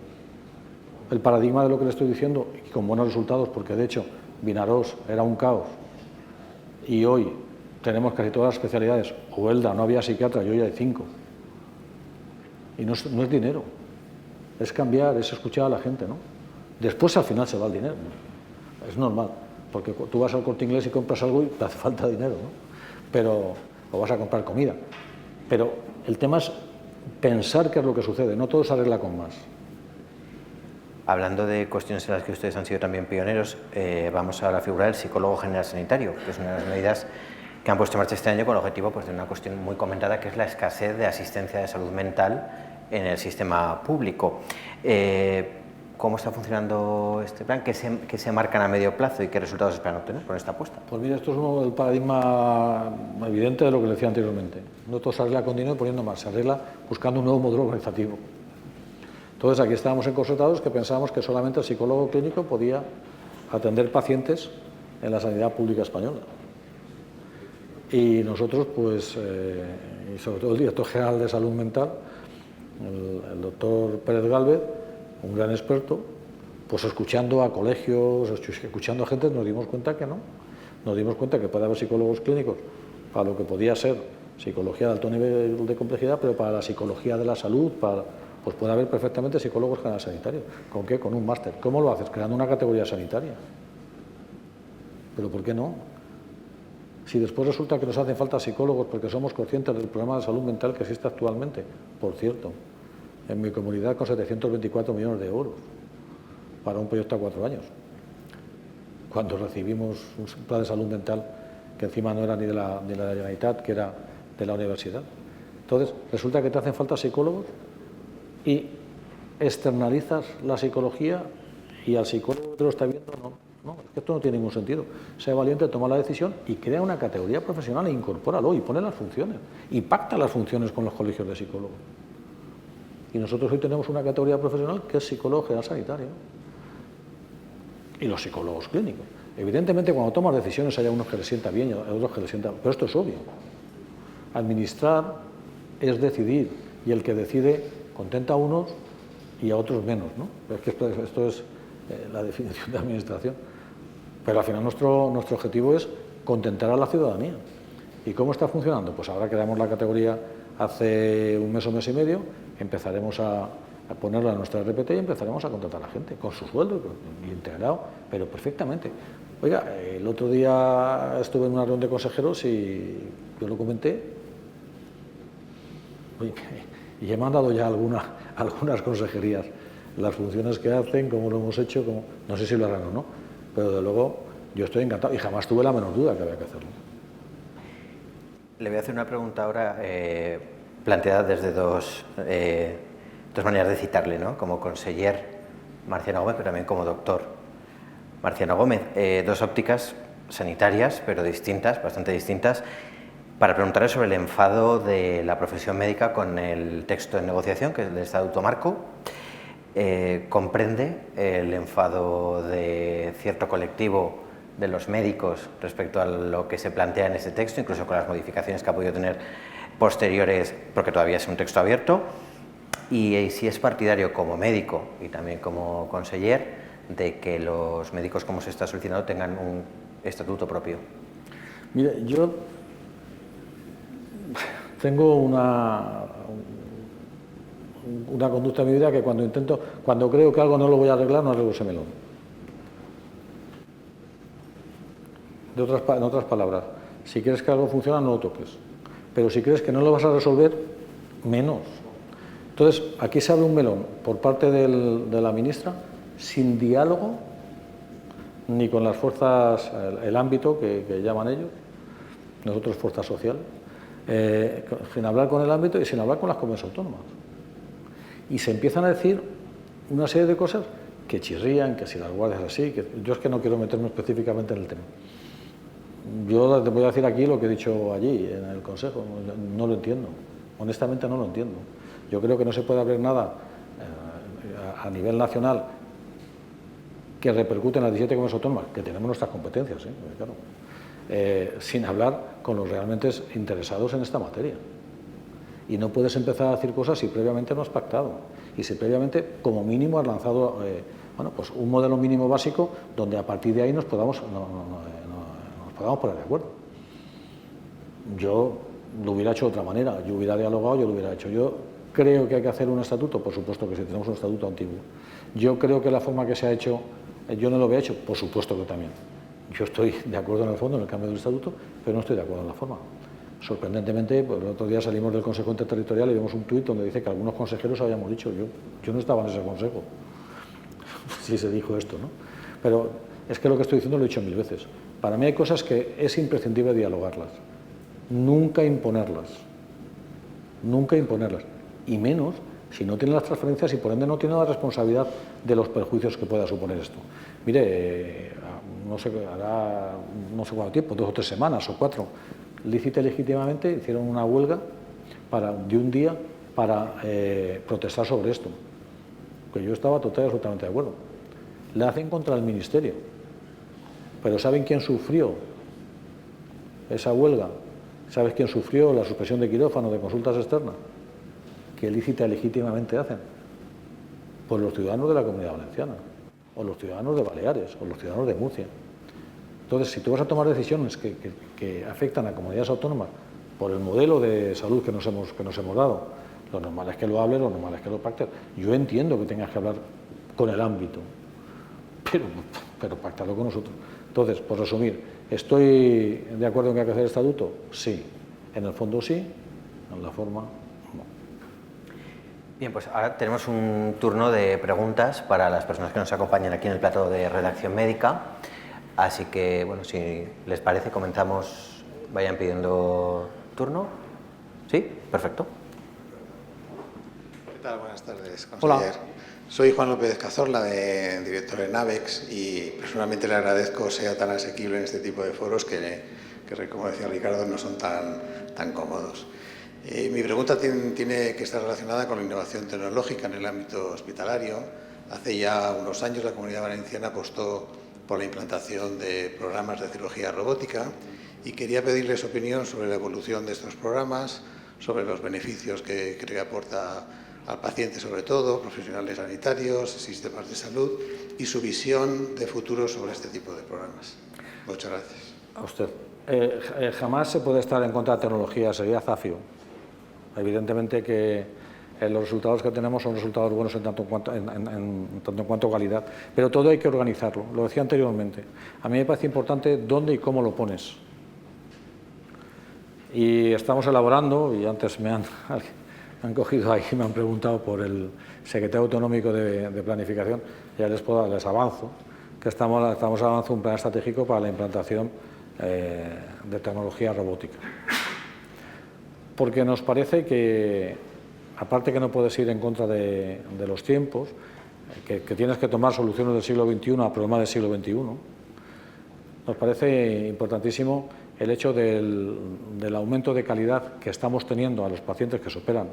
El paradigma de lo que le estoy diciendo, y con buenos resultados, porque de hecho Vinarós era un caos y hoy tenemos casi todas las especialidades. Huelda, no había psiquiatra y hoy hay 5. Y no es dinero, es cambiar, es escuchar a la gente, ¿no? Después al final se va el dinero, ¿no? Es normal, porque tú vas al Corte Inglés y compras algo y te hace falta dinero, ¿no? O vas a comprar comida. Pero el tema es pensar qué es lo que sucede, no todo se arregla con más. Hablando de cuestiones en las que ustedes han sido también pioneros, vamos a la figura del psicólogo general sanitario, que es una de las medidas que han puesto en marcha este año con el objetivo de una cuestión muy comentada, que es la escasez de asistencia de salud mental en el sistema público. ¿Cómo está funcionando este plan? ¿Qué se marcan a medio plazo y qué resultados esperan obtener con esta apuesta? Pues mira, esto es el paradigma evidente de lo que le decía anteriormente. No todo se arregla con dinero poniendo más, se arregla buscando un nuevo modelo organizativo. Entonces aquí estábamos encorsetados que pensábamos que solamente el psicólogo clínico podía atender pacientes en la sanidad pública española. Y nosotros, pues, y sobre todo el director general de salud mental, el doctor Pérez Gálvez, un gran experto, pues escuchando a colegios, escuchando a gente, nos dimos cuenta que no. Nos dimos cuenta que puede haber psicólogos clínicos para lo que podía ser psicología de alto nivel de complejidad, pero para la psicología de la salud, pues puede haber perfectamente psicólogos generales sanitarios. ¿Con qué? Con un máster. ¿Cómo lo haces? Creando una categoría sanitaria. ¿Pero por qué no? Si después resulta que nos hacen falta psicólogos porque somos conscientes del problema de salud mental que existe actualmente, por cierto, en mi comunidad con 724 millones de euros para un proyecto a 4 años. Cuando recibimos un plan de salud mental que encima no era ni de la Generalitat, que era de la universidad. Entonces, resulta que te hacen falta psicólogos y externalizas la psicología y al psicólogo que te lo está viendo no, es que esto no tiene ningún sentido. Sea valiente, toma la decisión y crea una categoría profesional e incorpóralo y pone las funciones y pacta las funciones con los colegios de psicólogos. Y nosotros hoy tenemos una categoría profesional que es psicólogo general sanitario y los psicólogos clínicos. Evidentemente, cuando tomas decisiones hay unos que les sienta bien y otros que les sienta mal, pero esto es obvio. Administrar es decidir y el que decide contenta a unos y a otros menos, ¿no? Es que esto es la definición de administración. Pero al final nuestro objetivo es contentar a la ciudadanía. ¿Y cómo está funcionando? Pues ahora creamos la categoría hace un mes o mes y medio, empezaremos a ponerla en nuestra RPT y empezaremos a contratar a la gente con su sueldo y integrado, pero perfectamente. Oiga, el otro día estuve en una reunión de consejeros y yo lo comenté. Oye, y he mandado ya algunas consejerías, las funciones que hacen, cómo lo hemos hecho, no sé si lo harán o no, pero de luego yo estoy encantado y jamás tuve la menor duda que había que hacerlo. Le voy a hacer una pregunta ahora planteada desde dos maneras de citarle, ¿no? Como conseller Marciano Gómez, pero también como doctor Marciano Gómez. Dos ópticas sanitarias, pero distintas, bastante distintas, para preguntarle sobre el enfado de la profesión médica con el texto de negociación, que es el Estatuto Marco. Comprende el enfado de cierto colectivo de los médicos respecto a lo que se plantea en ese texto, incluso con las modificaciones que ha podido tener posteriores, porque todavía es un texto abierto, y si es partidario como médico y también como conseller de que los médicos, como se está solicitando, tengan un estatuto propio. Mire, yo tengo una conducta en mi vida que cuando creo que algo no lo voy a arreglar, no arreglo ese melón. En otras palabras, si crees que algo funciona, no lo toques. Pero si crees que no lo vas a resolver, menos. Entonces, aquí se abre un melón por parte de la ministra, sin diálogo, ni con las fuerzas, el ámbito que llaman ellos, nosotros fuerza social, sin hablar con el ámbito y sin hablar con las comunidades autónomas. Y se empiezan a decir una serie de cosas que chirrían, que si las guardias así, que yo es que no quiero meterme específicamente en el tema. Yo te voy a decir aquí lo que he dicho allí, en el Consejo, no lo entiendo, honestamente no lo entiendo. Yo creo que no se puede abrir nada a nivel nacional que repercute en las 17 comunidades autónomas, que tenemos nuestras competencias, claro, sin hablar con los realmente interesados en esta materia. Y no puedes empezar a decir cosas si previamente no has pactado y si previamente, como mínimo, has lanzado bueno, pues un modelo mínimo básico donde a partir de ahí nos podamos poner de acuerdo. Yo lo hubiera hecho de otra manera, yo hubiera dialogado, yo lo hubiera hecho. Yo creo que hay que hacer un estatuto, por supuesto que sí, tenemos un estatuto antiguo. Yo creo que la forma que se ha hecho, yo no lo había hecho, por supuesto que también. Yo estoy de acuerdo en el fondo, en el cambio del estatuto, pero no estoy de acuerdo en la forma. Sorprendentemente, pues el otro día salimos del Consejo Interterritorial y vimos un tuit donde dice que algunos consejeros habíamos dicho, yo no estaba en ese consejo, si se dijo esto, ¿no? Pero es que lo que estoy diciendo lo he dicho 1000 veces. Para mí hay cosas que es imprescindible dialogarlas, nunca imponerlas, y menos si no tiene las transferencias y por ende no tiene la responsabilidad de los perjuicios que pueda suponer esto. Mire, no sé, hará no sé cuánto tiempo, 2 o 3 semanas o 4, lícita y legítimamente hicieron una huelga de un día para protestar sobre esto, que yo estaba total y absolutamente de acuerdo. La hacen contra el Ministerio, pero ¿saben quién sufrió esa huelga? ¿Sabes quién sufrió la suspensión de quirófano, de consultas externas? Que lícita y legítimamente hacen. Pues los ciudadanos de la Comunidad Valenciana, o los ciudadanos de Baleares, o los ciudadanos de Murcia. Entonces, si tú vas a tomar decisiones que afectan a comunidades autónomas por el modelo de salud que nos hemos dado, lo normal es que lo hables, lo normal es que lo pactes. Yo entiendo que tengas que hablar con el ámbito, pero pactarlo con nosotros. Entonces, por resumir, ¿estoy de acuerdo en que hay que hacer el estatuto? Sí. En el fondo sí, en la forma no. Bien, pues ahora tenemos un turno de preguntas para las personas que nos acompañan aquí en el plato de redacción médica. Así que, bueno, si les parece, comenzamos. Vayan pidiendo turno. ¿Sí? Perfecto. ¿Qué tal? Buenas tardes, conseller. Hola. Soy Juan López Cazorla, director de NAVEX, y personalmente le agradezco sea tan asequible en este tipo de foros que como decía Ricardo, no son tan cómodos. Mi pregunta tiene que estar relacionada con la innovación tecnológica en el ámbito hospitalario. Hace ya unos años la Comunidad Valenciana apostó por la implantación de programas de cirugía robótica y quería pedirle su opinión sobre la evolución de estos programas, sobre los beneficios que cree que aporta al paciente, sobre todo, profesionales sanitarios, sistemas de salud, y su visión de futuro sobre este tipo de programas. Muchas gracias. A usted. Jamás se puede estar en contra de tecnología, sería zafio. Evidentemente que los resultados que tenemos son resultados buenos en tanto en cuanto calidad, pero todo hay que organizarlo, lo decía anteriormente. A mí me parece importante dónde y cómo lo pones. Y estamos elaborando, y antes me han cogido ahí y me han preguntado por el secretario autonómico de planificación, ya les avanzo, que estamos avanzando un plan estratégico para la implantación de tecnología robótica. Porque nos parece que, aparte que no puedes ir en contra de los tiempos, que tienes que tomar soluciones del siglo XXI a problemas del siglo XXI, nos parece importantísimo el hecho del aumento de calidad que estamos teniendo a los pacientes que se operan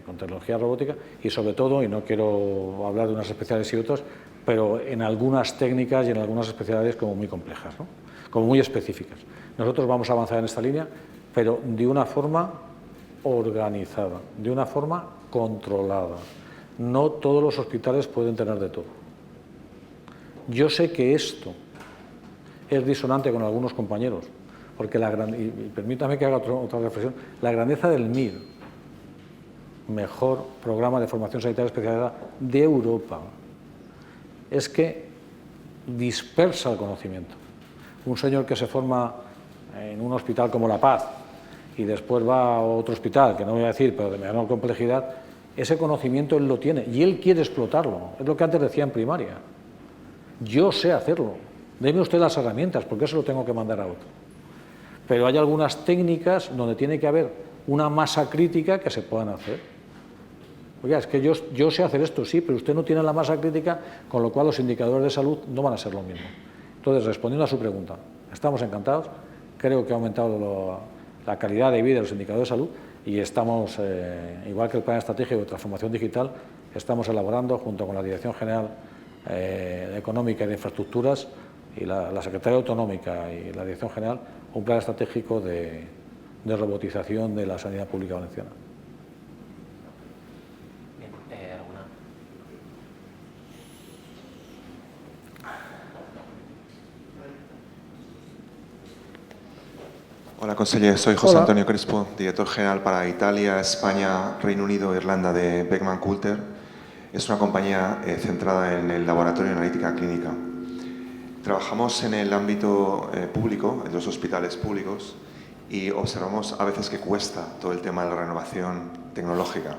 con tecnología robótica y sobre todo, y no quiero hablar de unas especialidades y otras, pero en algunas técnicas y en algunas especialidades como muy complejas, ¿no? Como muy específicas. Nosotros vamos a avanzar en esta línea, pero de una forma organizada, de una forma controlada. No todos los hospitales pueden tener de todo. Yo sé que esto es disonante con algunos compañeros, porque y permítame que haga otra reflexión, la grandeza del MIR, mejor programa de formación sanitaria especializada de Europa, es que dispersa el conocimiento. un señor que se forma en un hospital como La Paz y después va a otro hospital, que no voy a decir, pero de menor complejidad, ese conocimiento él lo tiene y él quiere explotarlo. Es lo que antes decía en primaria. Yo sé hacerlo. Deme usted las herramientas, porque eso lo tengo que mandar a otro. Pero hay algunas técnicas donde tiene que haber una masa crítica que se puedan hacer. Oiga, es que yo sé hacer esto, sí, pero usted no tiene la masa crítica, con lo cual los indicadores de salud no van a ser lo mismo. Entonces, respondiendo a su pregunta, estamos encantados, creo que ha aumentado la calidad de vida de los indicadores de salud y estamos, igual que el Plan Estratégico de Transformación Digital, estamos elaborando, junto con la Dirección General Económica y de Infraestructuras y la Secretaría Autonómica y la Dirección General, un plan estratégico de robotización de la sanidad pública valenciana. Bien, ¿alguna? Hola, conseller. Soy José Antonio Crespo, director general para Italia, España, Reino Unido e Irlanda de Beckman Coulter. Es una compañía centrada en el laboratorio de analítica clínica. Trabajamos en el ámbito público, en los hospitales públicos, y observamos a veces que cuesta todo el tema de la renovación tecnológica.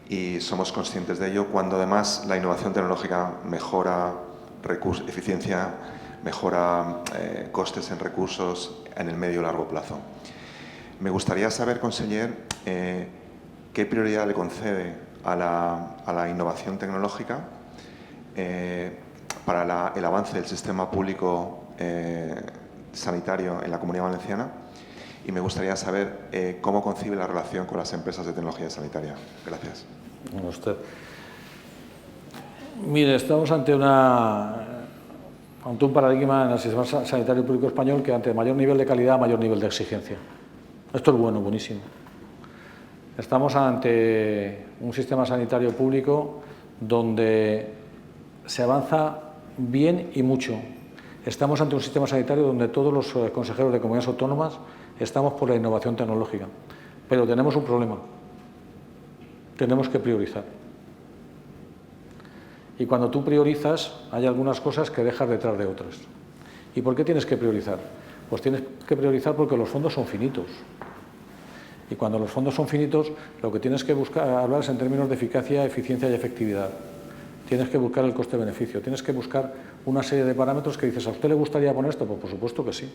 Y somos conscientes de ello cuando además la innovación tecnológica mejora eficiencia, mejora costes en recursos en el medio y largo plazo. Me gustaría saber, conseller, qué prioridad le concede a la innovación tecnológica para el avance del sistema público sanitario en la Comunidad Valenciana, y me gustaría saber cómo concibe la relación con las empresas de tecnología sanitaria. Gracias. Bueno, usted. Mire, estamos ante un paradigma en el sistema sanitario público español que ante mayor nivel de calidad, mayor nivel de exigencia. Esto es bueno, buenísimo. Estamos ante un sistema sanitario público donde se avanza bien y mucho. Estamos ante un sistema sanitario donde todos los consejeros de comunidades autónomas estamos por la innovación tecnológica. Pero tenemos un problema. Tenemos que priorizar. Y cuando tú priorizas, hay algunas cosas que dejas detrás de otras. ¿Y por qué tienes que priorizar? Pues tienes que priorizar porque los fondos son finitos. Y cuando los fondos son finitos, lo que tienes que buscar, hablar es en términos de eficacia, eficiencia y efectividad. Tienes que buscar el coste-beneficio, tienes que buscar una serie de parámetros que dices, ¿a usted le gustaría poner esto? Pues por supuesto que sí.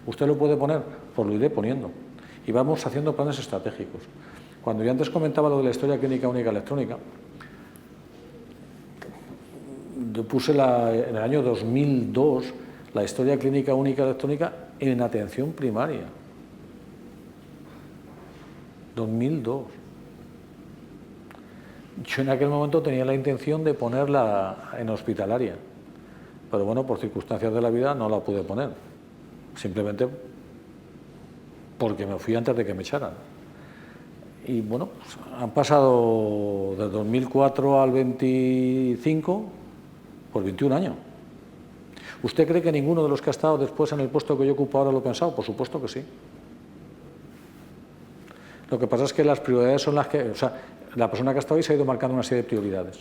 ¿Usted lo puede poner? Pues lo iré poniendo. Y vamos haciendo planes estratégicos. Cuando yo antes comentaba lo de la historia clínica única electrónica, yo puse en el año 2002 la historia clínica única electrónica en atención primaria. 2002. Yo en aquel momento tenía la intención de ponerla en hospitalaria, pero bueno, por circunstancias de la vida no la pude poner, simplemente porque me fui antes de que me echaran. Y bueno, pues han pasado del 2004 al 25, pues 21 años. ¿Usted cree que ninguno de los que ha estado después en el puesto que yo ocupo ahora lo ha pensado? Por supuesto que sí. Lo que pasa es que las prioridades son las que... O sea, la persona que ha estado ahí se ha ido marcando una serie de prioridades.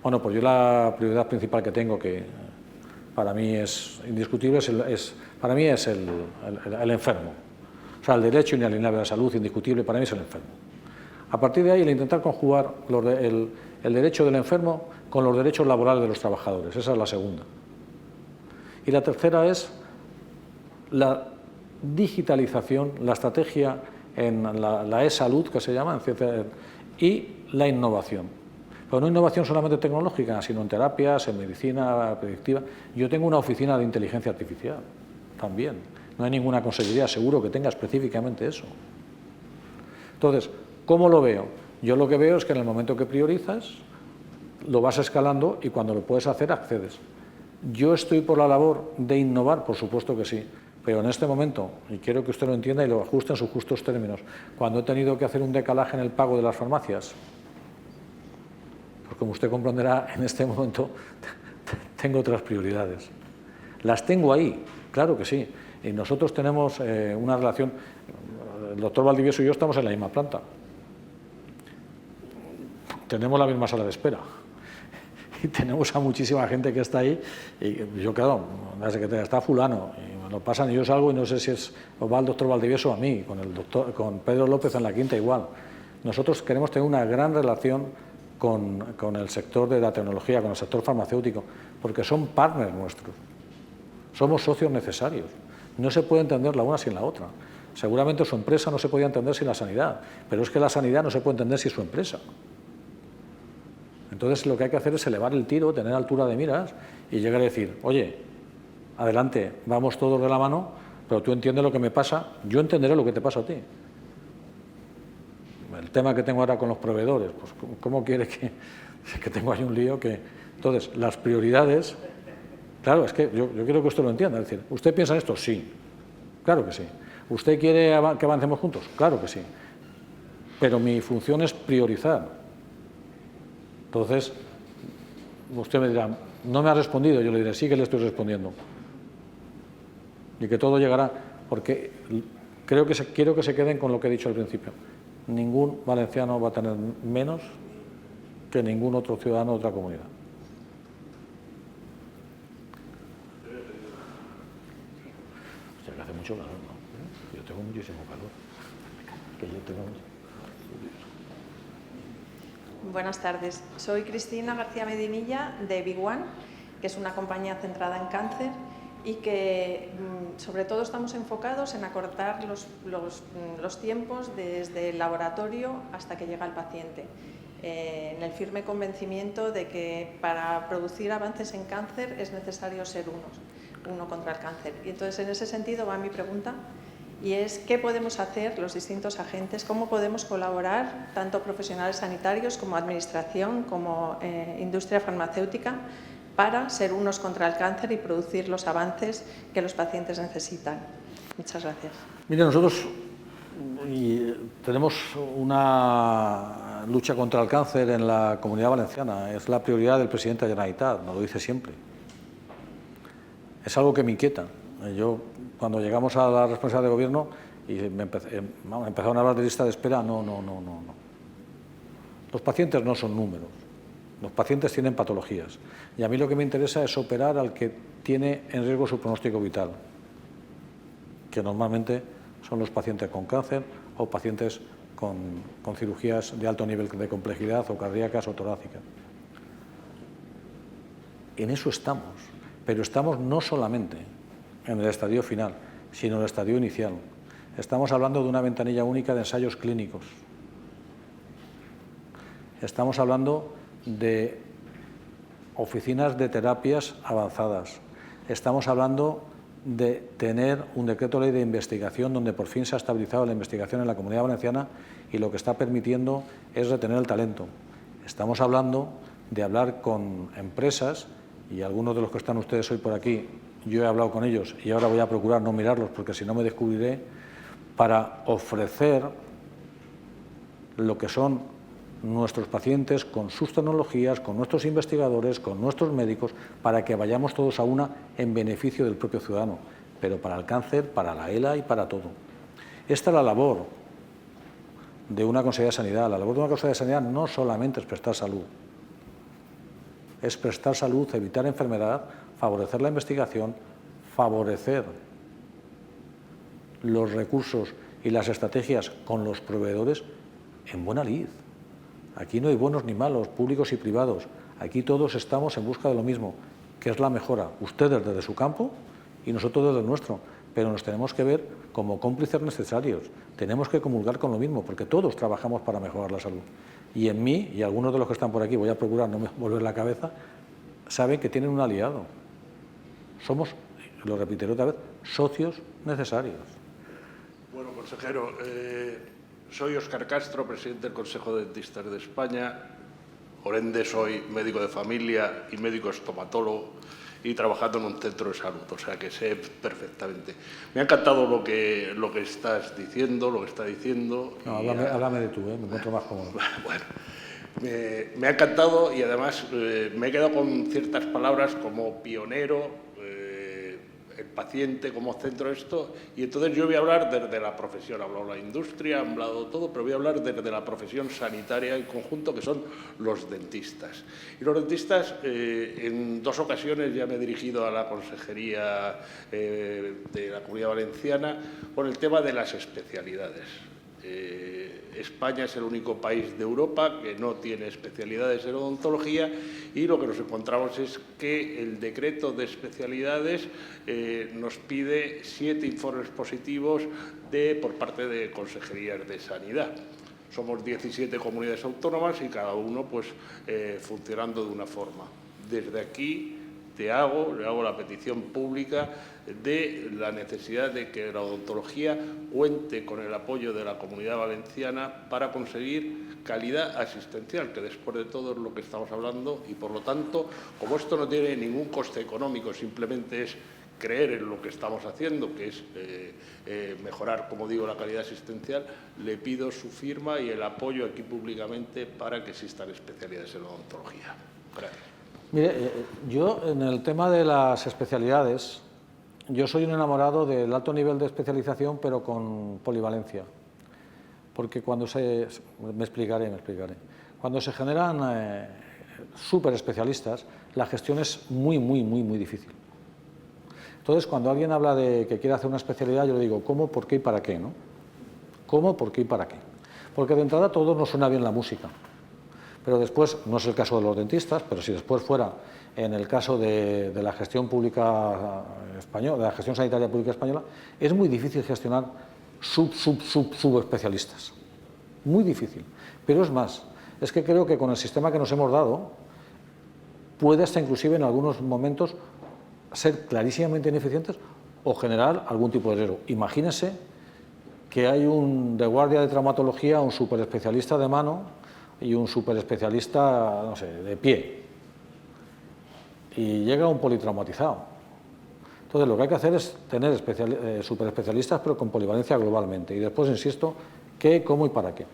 Bueno, pues yo la prioridad principal que tengo, que para mí es indiscutible, para mí es el enfermo. O sea, el derecho inalienable a la salud, indiscutible, para mí es el enfermo. A partir de ahí, el intentar conjugar el derecho del enfermo con los derechos laborales de los trabajadores. Esa es la segunda. Y la tercera es la digitalización, la estrategia en la e-salud, que se llama, y la innovación. Pero no innovación solamente tecnológica, sino en terapias, en medicina predictiva. Yo tengo una oficina de inteligencia artificial, también. No hay ninguna consejería, seguro, que tenga específicamente eso. Entonces, ¿cómo lo veo? Yo lo que veo es que en el momento que priorizas, lo vas escalando y cuando lo puedes hacer, accedes. Yo estoy por la labor de innovar, por supuesto que sí. Pero en este momento, y quiero que usted lo entienda y lo ajuste en sus justos términos, cuando he tenido que hacer un decalaje en el pago de las farmacias, pues como usted comprenderá, en este momento tengo otras prioridades. Las tengo ahí, claro que sí. Y nosotros tenemos una relación, el doctor Valdivieso y yo estamos en la misma planta. Tenemos la misma sala de espera. y tenemos a muchísima gente que está ahí, y yo, claro, la secretaria está fulano, y me lo pasan y yo salgo y no sé si os va el doctor Valdivieso o a mí, con Pedro López en la Quinta igual. Nosotros queremos tener una gran relación con el sector de la tecnología, con el sector farmacéutico, porque son partners nuestros, somos socios necesarios, no se puede entender la una sin la otra. Seguramente su empresa no se podía entender sin la sanidad, pero es que la sanidad no se puede entender sin su empresa. Entonces lo que hay que hacer es elevar el tiro, tener altura de miras y llegar a decir, oye, adelante, vamos todos de la mano, pero tú entiendes lo que me pasa, yo entenderé lo que te pasa a ti. El tema que tengo ahora con los proveedores, pues ¿cómo quiere que tengo ahí un lío que... Entonces, las prioridades, claro, es que yo quiero que usted lo entienda, es decir, ¿usted piensa en esto? Sí, claro que sí. ¿Usted quiere que avancemos juntos? Claro que sí. Pero mi función es priorizar. Entonces, usted me dirá, no me ha respondido, yo le diré, sí que le estoy respondiendo. Y que todo llegará, porque quiero que se queden con lo que he dicho al principio. Ningún valenciano va a tener menos que ningún otro ciudadano de otra comunidad. O sea, que hace mucho calor, ¿no? Yo tengo muchísimo calor. Buenas tardes. Soy Cristina García Medinilla de Big One, que es una compañía centrada en cáncer y que sobre todo estamos enfocados en acortar los tiempos desde el laboratorio hasta que llega el paciente, en el firme convencimiento de que para producir avances en cáncer es necesario ser uno contra el cáncer. Y entonces en ese sentido va mi pregunta, y es ¿qué podemos hacer los distintos agentes? ¿Cómo podemos colaborar, tanto profesionales sanitarios como administración, como industria farmacéutica, para ser unos contra el cáncer y producir los avances que los pacientes necesitan? Muchas gracias. Mire, nosotros tenemos una lucha contra el cáncer en la Comunidad Valenciana. Es la prioridad del presidente de la Generalitat, nos lo dice siempre. Es algo que me inquieta. Yo, cuando llegamos a la responsabilidad de gobierno y empezaron a hablar de lista de espera, no. Los pacientes no son números. Los pacientes tienen patologías y a mí lo que me interesa es operar al que tiene en riesgo su pronóstico vital, que normalmente son los pacientes con cáncer o pacientes con cirugías de alto nivel de complejidad o cardíacas o torácicas. En eso estamos, pero estamos no solamente en el estadio final, sino en el estadio inicial. Estamos hablando de una ventanilla única de ensayos clínicos. Estamos hablando de oficinas de terapias avanzadas. Estamos hablando de tener un decreto ley de investigación donde por fin se ha estabilizado la investigación en la Comunidad Valenciana y lo que está permitiendo es retener el talento. Estamos hablando de hablar con empresas y algunos de los que están ustedes hoy por aquí, yo he hablado con ellos y ahora voy a procurar no mirarlos porque si no me descubriré, para ofrecer lo que son nuestros pacientes con sus tecnologías, con nuestros investigadores, con nuestros médicos, para que vayamos todos a una en beneficio del propio ciudadano, pero para el cáncer, para la ELA y para todo. Esta es la labor de una Consejería de Sanidad. La labor de una Consejería de Sanidad no solamente es prestar salud, es prestar salud, evitar enfermedad, favorecer la investigación, favorecer los recursos y las estrategias con los proveedores en buena lid. Aquí no hay buenos ni malos, públicos y privados. Aquí todos estamos en busca de lo mismo, que es la mejora. Ustedes desde su campo y nosotros desde el nuestro. Pero nos tenemos que ver como cómplices necesarios. Tenemos que comulgar con lo mismo, porque todos trabajamos para mejorar la salud. Y en mí, y algunos de los que están por aquí, voy a procurar no volver la cabeza, saben que tienen un aliado. Somos, lo repetiré otra vez, socios necesarios. Bueno, consejero, soy Óscar Castro, presidente del Consejo de Dentistas de España. Por ende, soy médico de familia y médico estomatólogo y trabajando en un centro de salud, o sea que sé perfectamente. Me ha encantado lo que estás diciendo, lo que está diciendo. No, háblame de tú, me encuentro más cómodo. Bueno, me ha encantado y además me he quedado con ciertas palabras como pionero, el paciente como centro de esto, y entonces yo voy a hablar desde la profesión, he hablado de la industria, he hablado todo, pero voy a hablar desde la profesión sanitaria en conjunto, que son los dentistas. Y los dentistas, en 2 ocasiones ya me he dirigido a la Consejería de la Comunidad Valenciana con el tema de las especialidades. España es el único país de Europa que no tiene especialidades en odontología, y lo que nos encontramos es que el decreto de especialidades nos pide 7 informes positivos por parte de consejerías de sanidad. Somos 17 comunidades autónomas y cada uno pues, funcionando de una forma. Desde aquí le hago la petición pública de la necesidad de que la odontología cuente con el apoyo de la Comunidad Valenciana para conseguir calidad asistencial, que después de todo es lo que estamos hablando, y por lo tanto, como esto no tiene ningún coste económico, simplemente es creer en lo que estamos haciendo, que es mejorar, como digo, la calidad asistencial, le pido su firma y el apoyo aquí públicamente para que existan especialidades en odontología. Gracias. Mire, yo en el tema de las especialidades, yo soy un enamorado del alto nivel de especialización, pero con polivalencia. Porque cuando me explicaré. Cuando se generan súper especialistas, la gestión es muy difícil. Entonces, cuando alguien habla de que quiere hacer una especialidad, yo le digo, ¿cómo, por qué y para qué? ¿No? ¿Cómo, por qué y para qué? Porque de entrada todo nos suena bien la música. Pero después, no es el caso de los dentistas, pero si después fuera en el caso de la gestión pública española, de la gestión sanitaria pública española, es muy difícil gestionar subespecialistas. Muy difícil. Pero es más, es que creo que con el sistema que nos hemos dado, puede hasta inclusive en algunos momentos ser clarísimamente ineficientes o generar algún tipo de riesgo. Imagínese que hay un de guardia de traumatología, un superespecialista de mano y un superespecialista, no sé, de pie. Y llega un politraumatizado. Entonces, lo que hay que hacer es tener superespecialistas, pero con polivalencia globalmente. Y después, insisto, qué, cómo y para qué.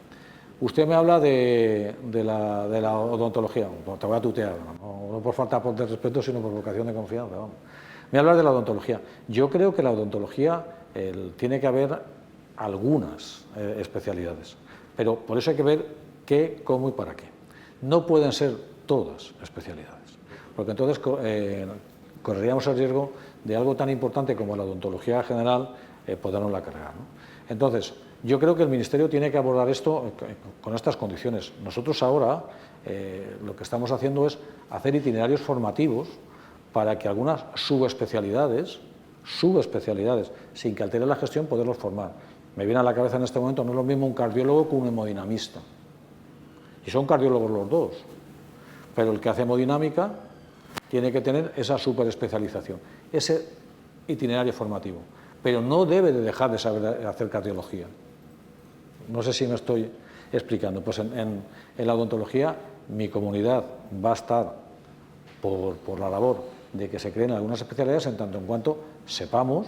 Usted me habla de la odontología. Te voy a tutear, no por falta de respeto, sino por vocación de confianza. Vamos. Me habla de la odontología. Yo creo que la odontología tiene que haber algunas especialidades. Pero por eso hay que ver qué, cómo y para qué. No pueden ser todas especialidades, porque entonces correríamos el riesgo de algo tan importante como la odontología general podernosla cargar, ¿no? Entonces, yo creo que el Ministerio tiene que abordar esto con estas condiciones. Nosotros ahora lo que estamos haciendo es hacer itinerarios formativos para que algunas subespecialidades, sin que altere la gestión, poderlos formar. Me viene a la cabeza en este momento, no es lo mismo un cardiólogo que un hemodinamista. Y son cardiólogos los dos, pero el que hace hemodinámica tiene que tener esa superespecialización, ese itinerario formativo, pero no debe de dejar de saber hacer cardiología. No sé si me estoy explicando. Pues en la odontología mi comunidad va a estar por la labor de que se creen algunas especialidades en tanto en cuanto sepamos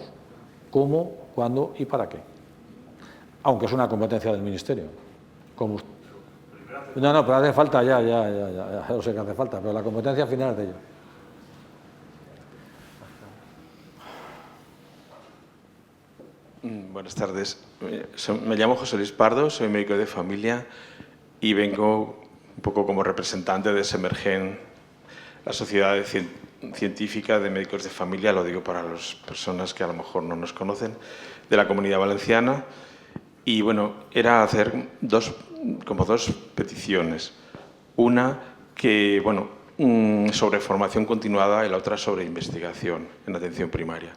cómo, cuándo y para qué, aunque es una competencia del Ministerio. No, pero hace falta ya lo sé que hace falta, pero la competencia final es de ello. Buenas tardes. Me llamo José Luis Pardo, soy médico de familia y vengo un poco como representante de Semergen, la Sociedad Científica de Médicos de Familia, lo digo para las personas que a lo mejor no nos conocen, de la Comunidad Valenciana. Y bueno, era hacer dos peticiones. Una que, bueno, sobre formación continuada y la otra sobre investigación en atención primaria.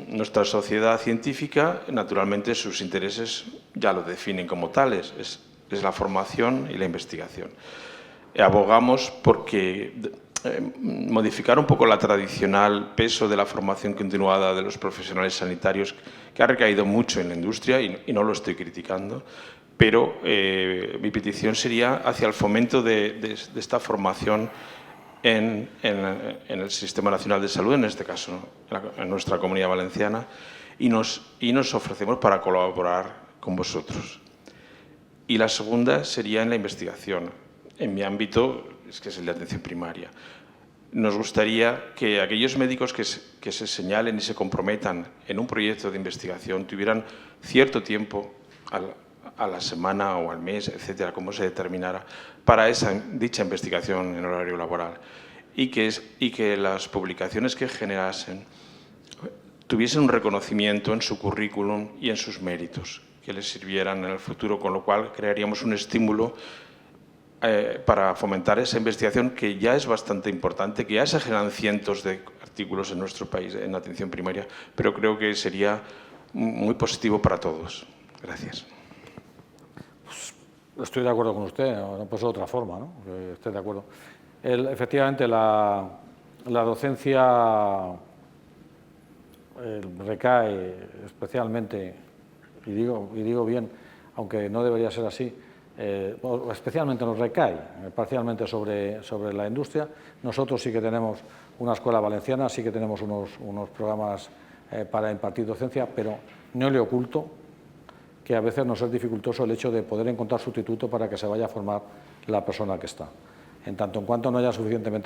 Nuestra sociedad científica, naturalmente, sus intereses ya lo definen como tales, es la formación y la investigación. Abogamos porque modificar un poco la tradicional peso de la formación continuada de los profesionales sanitarios, que ha recaído mucho en la industria, y no lo estoy criticando, pero mi petición sería hacia el fomento de esta formación en el Sistema Nacional de Salud, en este caso, en nuestra Comunidad Valenciana, y nos ofrecemos para colaborar con vosotros. Y la segunda sería en la investigación, en mi ámbito, que es el de atención primaria. nos gustaría que aquellos médicos que se señalen y se comprometan en un proyecto de investigación tuvieran cierto tiempo a la semana o al mes, etcétera, como se determinara, para dicha investigación en horario laboral y que las publicaciones que generasen tuviesen un reconocimiento en su currículum y en sus méritos, que les sirvieran en el futuro, con lo cual crearíamos un estímulo para fomentar esa investigación que ya es bastante importante, que ya se generan cientos de artículos en nuestro país en atención primaria, pero creo que sería muy positivo para todos. Gracias. Pues estoy de acuerdo con usted, no puede ser de otra forma, ¿no? Estoy de acuerdo. Efectivamente, la docencia recae especialmente, y digo bien, aunque no debería ser así, especialmente nos recae parcialmente sobre la industria. Nosotros sí que tenemos una escuela valenciana, sí que tenemos unos programas para impartir docencia, pero no le oculto que a veces nos es dificultoso el hecho de poder encontrar sustituto para que se vaya a formar la persona que está. En tanto en cuanto no haya suficiente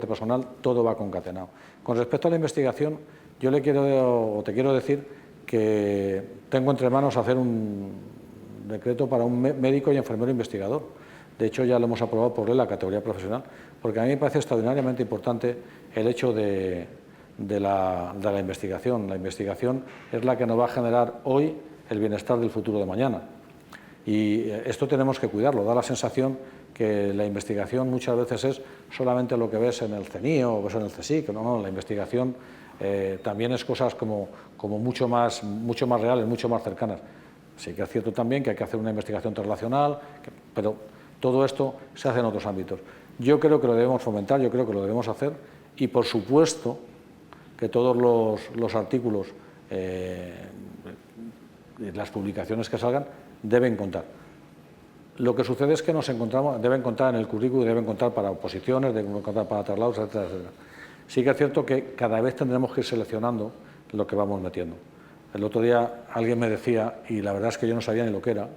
personal, todo va concatenado. Con respecto a la investigación, yo te quiero decir que tengo entre manos hacer un decreto para un médico y enfermero investigador. De hecho, ya lo hemos aprobado por ley la categoría profesional, porque a mí me parece extraordinariamente importante el hecho de la investigación. La investigación es la que nos va a generar hoy el bienestar del futuro de mañana. Y esto tenemos que cuidarlo. Da la sensación que la investigación muchas veces es solamente lo que ves en el CENIO o ves en el CSIC. No, la investigación también es cosas como mucho más reales, mucho más cercanas. Sí que es cierto también que hay que hacer una investigación translacional, pero todo esto se hace en otros ámbitos. Yo creo que lo debemos fomentar, yo creo que lo debemos hacer y, por supuesto, que todos los artículos, las publicaciones que salgan, deben contar. Lo que sucede es que deben contar en el currículum, deben contar para oposiciones, deben contar para traslados, etcétera, etcétera. Sí que es cierto que cada vez tendremos que ir seleccionando lo que vamos metiendo. El otro día alguien me decía, y la verdad es que yo no sabía ni lo que era,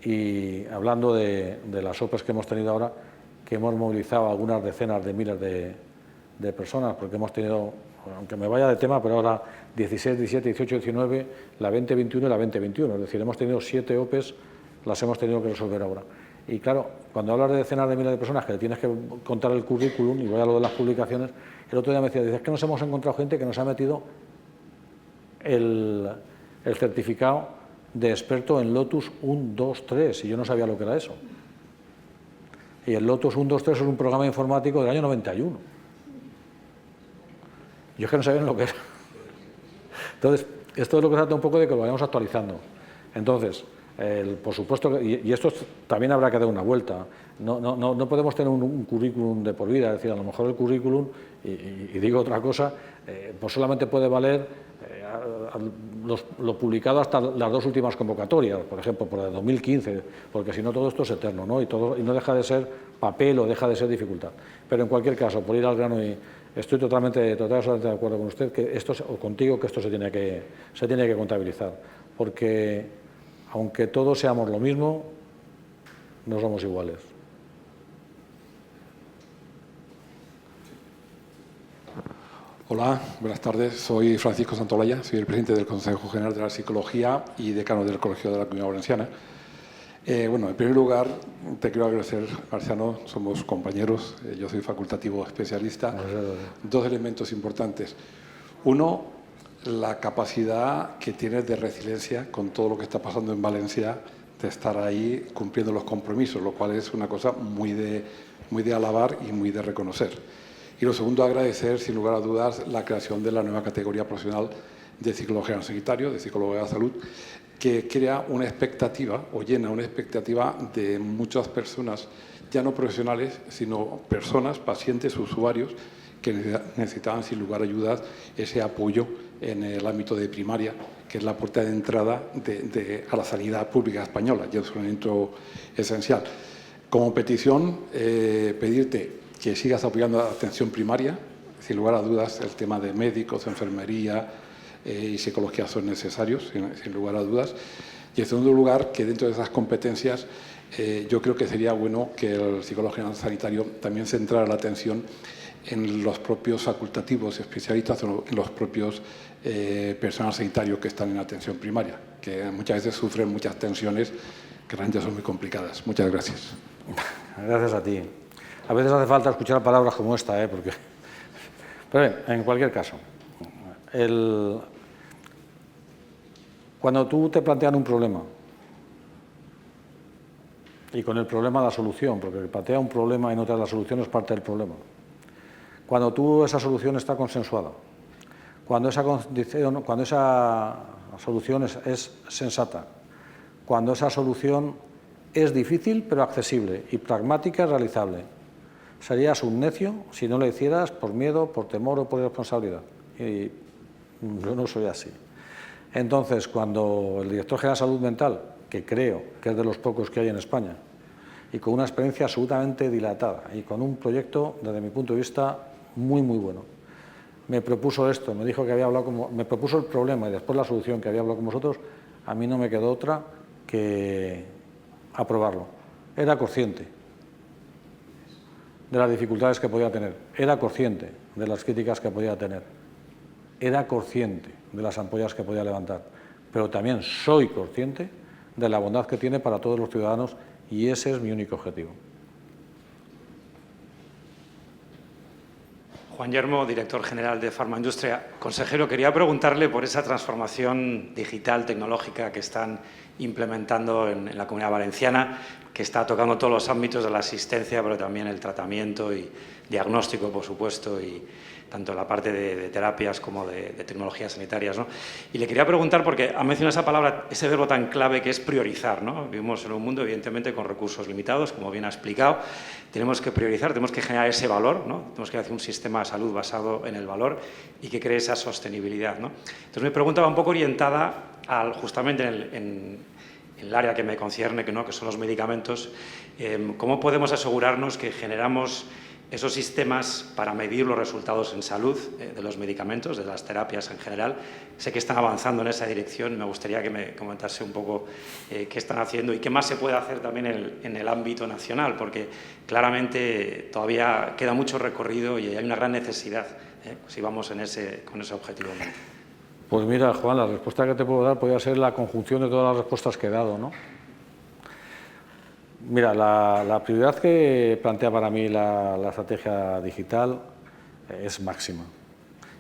y hablando de las OPEs que hemos tenido ahora, que hemos movilizado algunas decenas de miles de personas, porque hemos tenido, aunque me vaya de tema, pero ahora 16, 17, 18, 19, la 2021 y la 2021. Es decir, hemos tenido 7 OPEs, las hemos tenido que resolver ahora. Y claro, cuando hablas de decenas de miles de personas que le tienes que contar el currículum, y voy a lo de las publicaciones, el otro día me decía, es que nos hemos encontrado gente que nos ha metido el certificado de experto en Lotus 1, 2, 3, y yo no sabía lo que era eso. Y el Lotus 1, 2, 3 es un programa informático del año 91. Yo es que no sabía lo que era. Entonces, esto es lo que se trata un poco de que lo vayamos actualizando. Entonces, por supuesto, y esto también habrá que dar una vuelta. No podemos tener un currículum de por vida, es decir, a lo mejor el currículum, y digo otra cosa, pues solamente puede valer lo publicado hasta las 2 últimas convocatorias, por ejemplo, por el 2015, porque si no todo esto es eterno, ¿no? Y no deja de ser papel o deja de ser dificultad. Pero en cualquier caso, por ir al grano, y estoy totalmente de acuerdo con usted, o contigo, que esto se tiene que contabilizar, porque aunque todos seamos lo mismo, no somos iguales. Hola, buenas tardes. Soy Francisco Santolaya, soy el presidente del Consejo General de la Psicología y decano del Colegio de la Comunidad Valenciana. Bueno, en primer lugar, te quiero agradecer, Marciano, somos compañeros, yo soy facultativo especialista. 2 elementos importantes. Uno, la capacidad que tienes de resiliencia con todo lo que está pasando en Valencia, de estar ahí cumpliendo los compromisos, lo cual es una cosa muy de alabar y muy de reconocer. Y lo segundo, agradecer, sin lugar a dudas, la creación de la nueva categoría profesional de psicología sanitario, de psicología de la salud, que crea una expectativa o llena una expectativa de muchas personas, ya no profesionales, sino personas, pacientes, usuarios, que necesitaban, sin lugar a dudas, ese apoyo en el ámbito de primaria, que es la puerta de entrada a la sanidad pública española, y es un elemento esencial. Como petición, pedirte que sigas apoyando la atención primaria, sin lugar a dudas, el tema de médicos, enfermería y psicología son necesarios, sin lugar a dudas. Y en segundo lugar, que dentro de esas competencias, yo creo que sería bueno que el psicólogo general sanitario también centrara la atención en los propios facultativos y especialistas o en los propios personal sanitarios que están en atención primaria, que muchas veces sufren muchas tensiones que realmente son muy complicadas. Muchas gracias. Gracias a ti. A veces hace falta escuchar palabras como esta, porque... Pero bien, en cualquier caso, cuando tú te plantean un problema, y con el problema la solución, porque plantea un problema y no te da la solución es parte del problema. Cuando esa solución está consensuada, cuando esa solución es sensata, cuando esa solución es difícil pero accesible y pragmática y realizable, serías un necio si no lo hicieras por miedo, por temor o por irresponsabilidad. Y yo no soy así. Entonces, cuando el director general de Salud Mental, que creo que es de los pocos que hay en España, y con una experiencia absolutamente dilatada y con un proyecto, desde mi punto de vista, muy, muy bueno, me propuso esto, me dijo que había hablado me propuso el problema y después la solución, que había hablado con vosotros, a mí no me quedó otra que aprobarlo. Era consciente de las dificultades que podía tener, era consciente de las críticas que podía tener, era consciente de las ampollas que podía levantar, pero también soy consciente de la bondad que tiene para todos los ciudadanos y ese es mi único objetivo. Juan Yermo, director general de Farmaindustria. Consejero, quería preguntarle por esa transformación digital, tecnológica que están implementando en la Comunidad Valenciana, que está tocando todos los ámbitos de la asistencia, pero también el tratamiento y diagnóstico, por supuesto, y tanto la parte de terapias como de tecnologías sanitarias, ¿no? Y le quería preguntar, porque ha mencionado esa palabra, ese verbo tan clave que es priorizar, ¿no? Vivimos en un mundo, evidentemente, con recursos limitados, como bien ha explicado. Tenemos que priorizar, tenemos que generar ese valor, ¿no? Tenemos que hacer un sistema de salud basado en el valor y que cree esa sostenibilidad, ¿no? Entonces, mi pregunta va un poco orientada justamente en el área que me concierne, que son los medicamentos. ¿Cómo podemos asegurarnos que generamos esos sistemas para medir los resultados en salud de los medicamentos, de las terapias en general? Sé que están avanzando en esa dirección. Me gustaría que me comentase un poco qué están haciendo y qué más se puede hacer también en el ámbito nacional, porque claramente todavía queda mucho recorrido y hay una gran necesidad si vamos con ese objetivo. Pues mira, Juan, la respuesta que te puedo dar podría ser la conjunción de todas las respuestas que he dado, ¿no? Mira, la prioridad que plantea para mí la estrategia digital es máxima.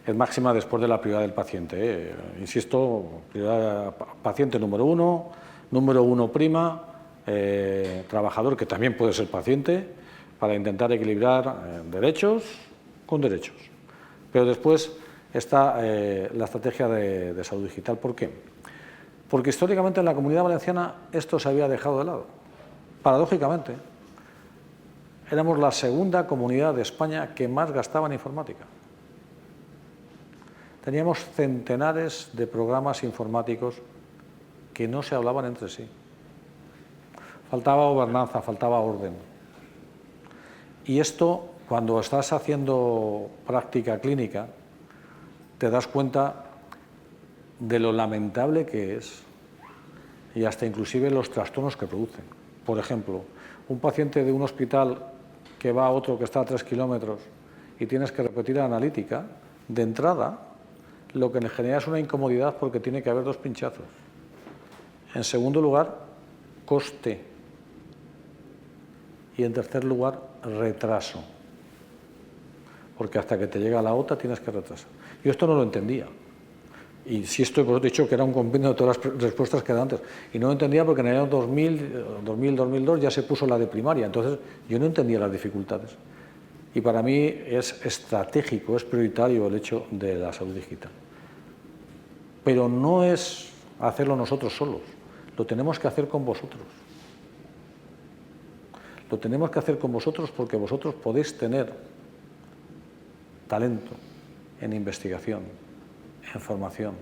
Es máxima después de la prioridad del paciente. Insisto, prioridad paciente número uno prima, trabajador que también puede ser paciente, para intentar equilibrar derechos con derechos. Pero después está la estrategia de salud digital. ¿Por qué? Porque históricamente en la Comunidad Valenciana esto se había dejado de lado. Paradójicamente, éramos la segunda comunidad de España que más gastaba en informática. Teníamos centenares de programas informáticos que no se hablaban entre sí. Faltaba gobernanza, faltaba orden. Y esto, cuando estás haciendo práctica clínica, te das cuenta de lo lamentable que es y hasta inclusive los trastornos que producen. Por ejemplo, un paciente de un hospital que va a otro que está a 3 kilómetros y tienes que repetir la analítica, de entrada, lo que le genera es una incomodidad porque tiene que haber 2 pinchazos. En segundo lugar, coste. Y en tercer lugar, retraso. Porque hasta que te llega la OTA tienes que retrasar. Yo esto no lo entendía. Y si esto, pues he dicho que era un compendio de todas las respuestas que he dado antes. Y no lo entendía porque en el año 2002 ya se puso la de primaria. Entonces yo no entendía las dificultades. Y para mí es estratégico, es prioritario el hecho de la salud digital. Pero no es hacerlo nosotros solos. Lo tenemos que hacer con vosotros. Lo tenemos que hacer con vosotros porque vosotros podéis tener talento en investigación, en formación,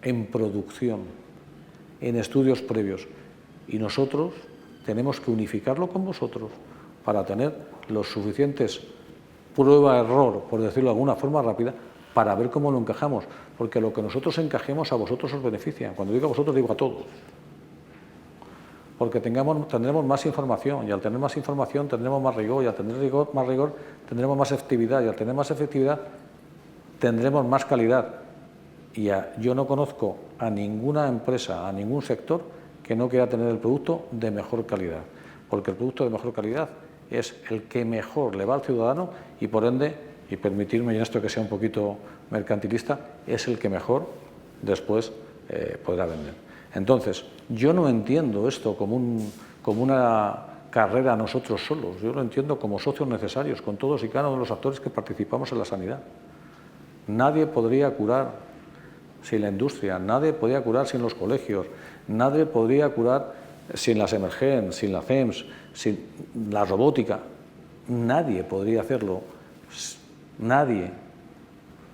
en producción, en estudios previos. Y nosotros tenemos que unificarlo con vosotros para tener los suficientes prueba-error, por decirlo de alguna forma rápida, para ver cómo lo encajamos. Porque lo que nosotros encajemos a vosotros os beneficia. Cuando digo a vosotros, digo a todos. porque tendremos más información, y al tener más información tendremos más rigor, y al tener más rigor tendremos más efectividad, y al tener más efectividad tendremos más calidad. Y yo no conozco a ninguna empresa, a ningún sector que no quiera tener el producto de mejor calidad, porque el producto de mejor calidad es el que mejor le va al ciudadano y, por ende, y permitirme en esto que sea un poquito mercantilista, es el que mejor después podrá vender. Entonces, yo no entiendo esto como una carrera a nosotros solos, yo lo entiendo como socios necesarios con todos y cada uno de los actores que participamos en la sanidad. Nadie podría curar sin la industria, nadie podría curar sin los colegios, nadie podría curar sin las Emergen, sin la CEMS, sin la robótica. Nadie podría hacerlo, nadie.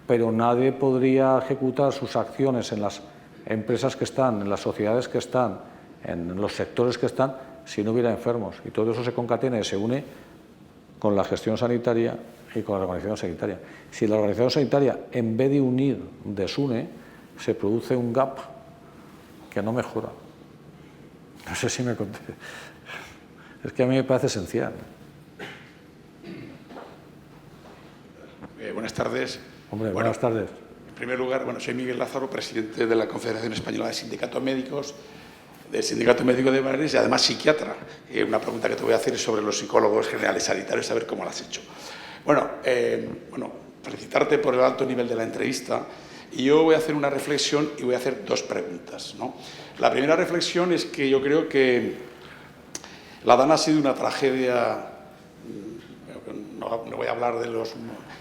Pero nadie podría ejecutar sus acciones en las empresas que están, en las sociedades que están, en los sectores que están, si no hubiera enfermos. Y todo eso se concatena y se une con la gestión sanitaria y con la organización sanitaria. Si la organización sanitaria, en vez de unir, desune, se produce un gap que no mejora. No sé si me conté. Es que a mí me parece esencial. Buenas tardes. Hombre, buenas tardes. En primer lugar, soy Miguel Lázaro, presidente de la Confederación Española de Sindicatos Médicos, del Sindicato Médico de Baleares y además psiquiatra. Una pregunta que te voy a hacer es sobre los psicólogos generales sanitarios, a ver cómo lo has hecho. Felicitarte por el alto nivel de la entrevista. Y yo voy a hacer una reflexión y voy a hacer dos preguntas, ¿no? La primera reflexión es que yo creo que la DAN ha sido una tragedia. No voy a hablar de los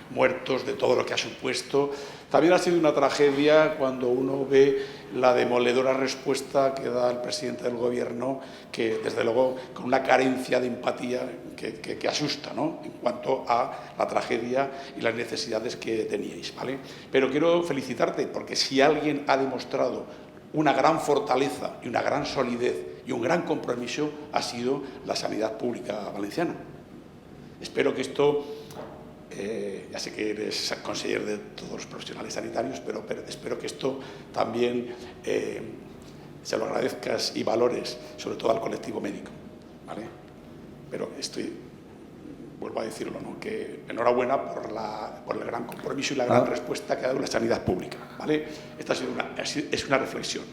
muertos, de todo lo que ha supuesto. También ha sido una tragedia cuando uno ve la demoledora respuesta que da el presidente del Gobierno, que desde luego con una carencia de empatía que asusta, ¿no?, en cuanto a la tragedia y las necesidades que teníais, ¿vale? Pero quiero felicitarte porque si alguien ha demostrado una gran fortaleza y una gran solidez y un gran compromiso ha sido la sanidad pública valenciana. Espero que esto, ya sé que eres conseller de todos los profesionales sanitarios, pero espero que esto también se lo agradezcas y valores, sobre todo al colectivo médico, ¿vale? Pero vuelvo a decirlo, ¿no?, que enhorabuena por el gran compromiso y la gran respuesta que ha dado la sanidad pública, ¿vale? Esta es una reflexión.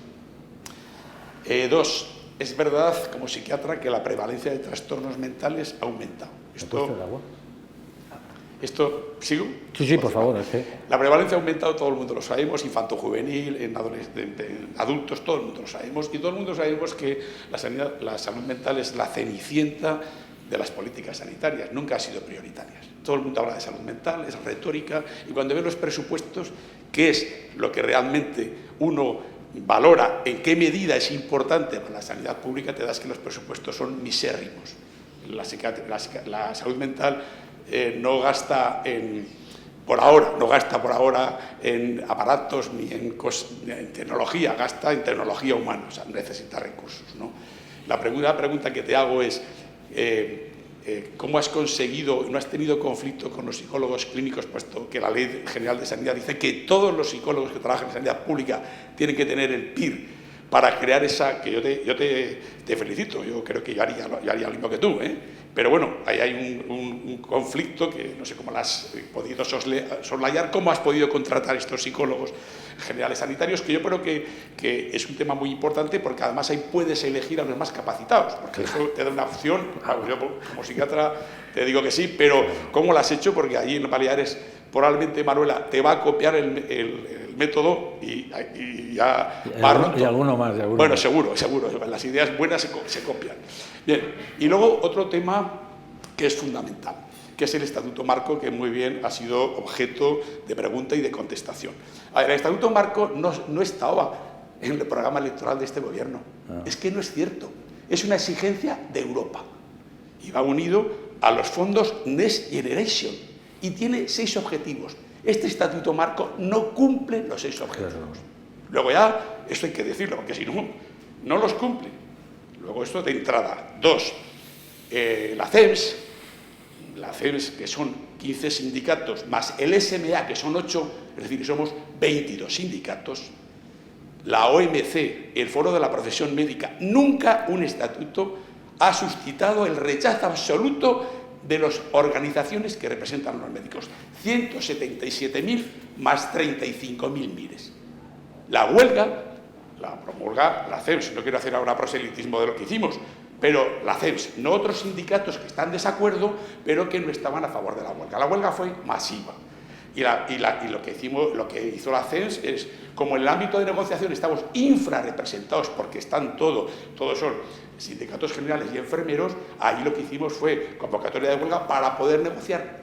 Dos, es verdad, como psiquiatra, que la prevalencia de trastornos mentales ha aumentado. ¿Sigo? Sí, por favor. La prevalencia ha aumentado, todo el mundo lo sabemos, infanto-juvenil, en adultos, todo el mundo lo sabemos. Y todo el mundo sabemos que la salud mental es la cenicienta de las políticas sanitarias, nunca ha sido prioritarias. Todo el mundo habla de salud mental, es retórica, y cuando ves los presupuestos, ¿qué es lo que realmente uno valora, en qué medida es importante para la sanidad pública? Te das que los presupuestos son misérrimos. La salud mental no gasta por ahora en aparatos ni en tecnología, gasta en tecnología humana, o sea, necesita recursos, ¿no? La primera pregunta que te hago es ¿cómo has conseguido, no has tenido conflicto con los psicólogos clínicos, puesto que la Ley General de Sanidad dice que todos los psicólogos que trabajan en sanidad pública tienen que tener el PIR para crear esa, que yo te felicito, yo creo que yo haría lo mismo que tú, pero bueno, ahí hay un conflicto que no sé cómo lo has podido soslayar, cómo has podido contratar estos psicólogos generales sanitarios, que yo creo que es un tema muy importante, porque además ahí puedes elegir a los más capacitados, porque eso te da una opción. Yo como psiquiatra te digo que sí, pero ¿cómo lo has hecho? Porque allí en Baleares probablemente Manuela te va a copiar el método y ya va roto. Y alguno más. Bueno, seguro, las ideas buenas se copian. Bien, y luego otro tema que es fundamental, que es el Estatuto Marco, que muy bien ha sido objeto de pregunta y de contestación. A ver, el Estatuto Marco no estaba en el programa electoral de este Gobierno. Es que no es cierto. Es una exigencia de Europa. Y va unido a los fondos Next Generation. Y tiene 6 objetivos. Este Estatuto Marco no cumple los 6 objetivos. Luego ya, esto hay que decirlo, porque si no los cumple. Luego esto de entrada. 2, la CEMS, que son 15 sindicatos, más el SMA, que son 8, es decir, somos 22 sindicatos. la OMC, el Foro de la Profesión Médica, nunca un estatuto ha suscitado el rechazo absoluto de las organizaciones que representan a los médicos. 177.000 más 35.000 miles. La huelga la promulga la CEMS, no quiero hacer ahora proselitismo de lo que hicimos, pero la CEMS, no otros sindicatos que están en desacuerdo, pero que no estaban a favor de la huelga. La huelga fue masiva. Y lo que hizo la CEMS es, como en el ámbito de negociación estamos infrarrepresentados porque están todos son sindicatos generales y enfermeros, ahí lo que hicimos fue convocatoria de huelga para poder negociar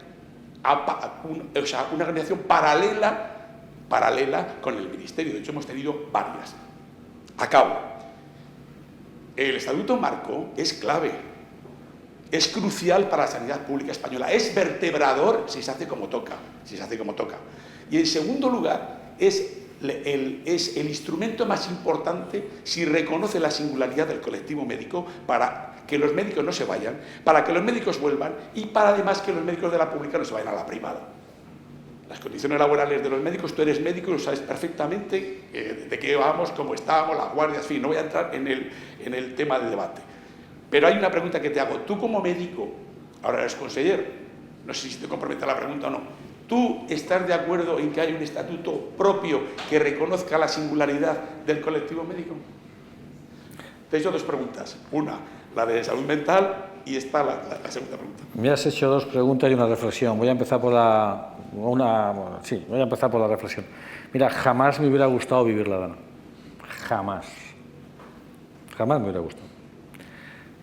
una organización paralela con el Ministerio. De hecho, hemos tenido varias. Acabo. El Estatuto Marco es clave, es crucial para la sanidad pública española, es vertebrador si se hace como toca, Y en segundo lugar, es el instrumento más importante si reconoce la singularidad del colectivo médico para que los médicos no se vayan, para que los médicos vuelvan y para además que los médicos de la pública no se vayan a la privada. Las condiciones laborales de los médicos, tú eres médico y lo sabes perfectamente de qué vamos, cómo estábamos, las guardias, en fin, no voy a entrar en el tema del debate. Pero hay una pregunta que te hago. Tú como médico, ahora eres conseller, no sé si te compromete la pregunta o no, ¿tú estás de acuerdo en que haya un estatuto propio que reconozca la singularidad del colectivo médico? Te he hecho dos preguntas. Una, la de salud mental, y esta la segunda pregunta. Me has hecho dos preguntas y una reflexión. Voy a empezar por la reflexión. Mira, jamás me hubiera gustado vivir la Dana. Jamás. Jamás me hubiera gustado.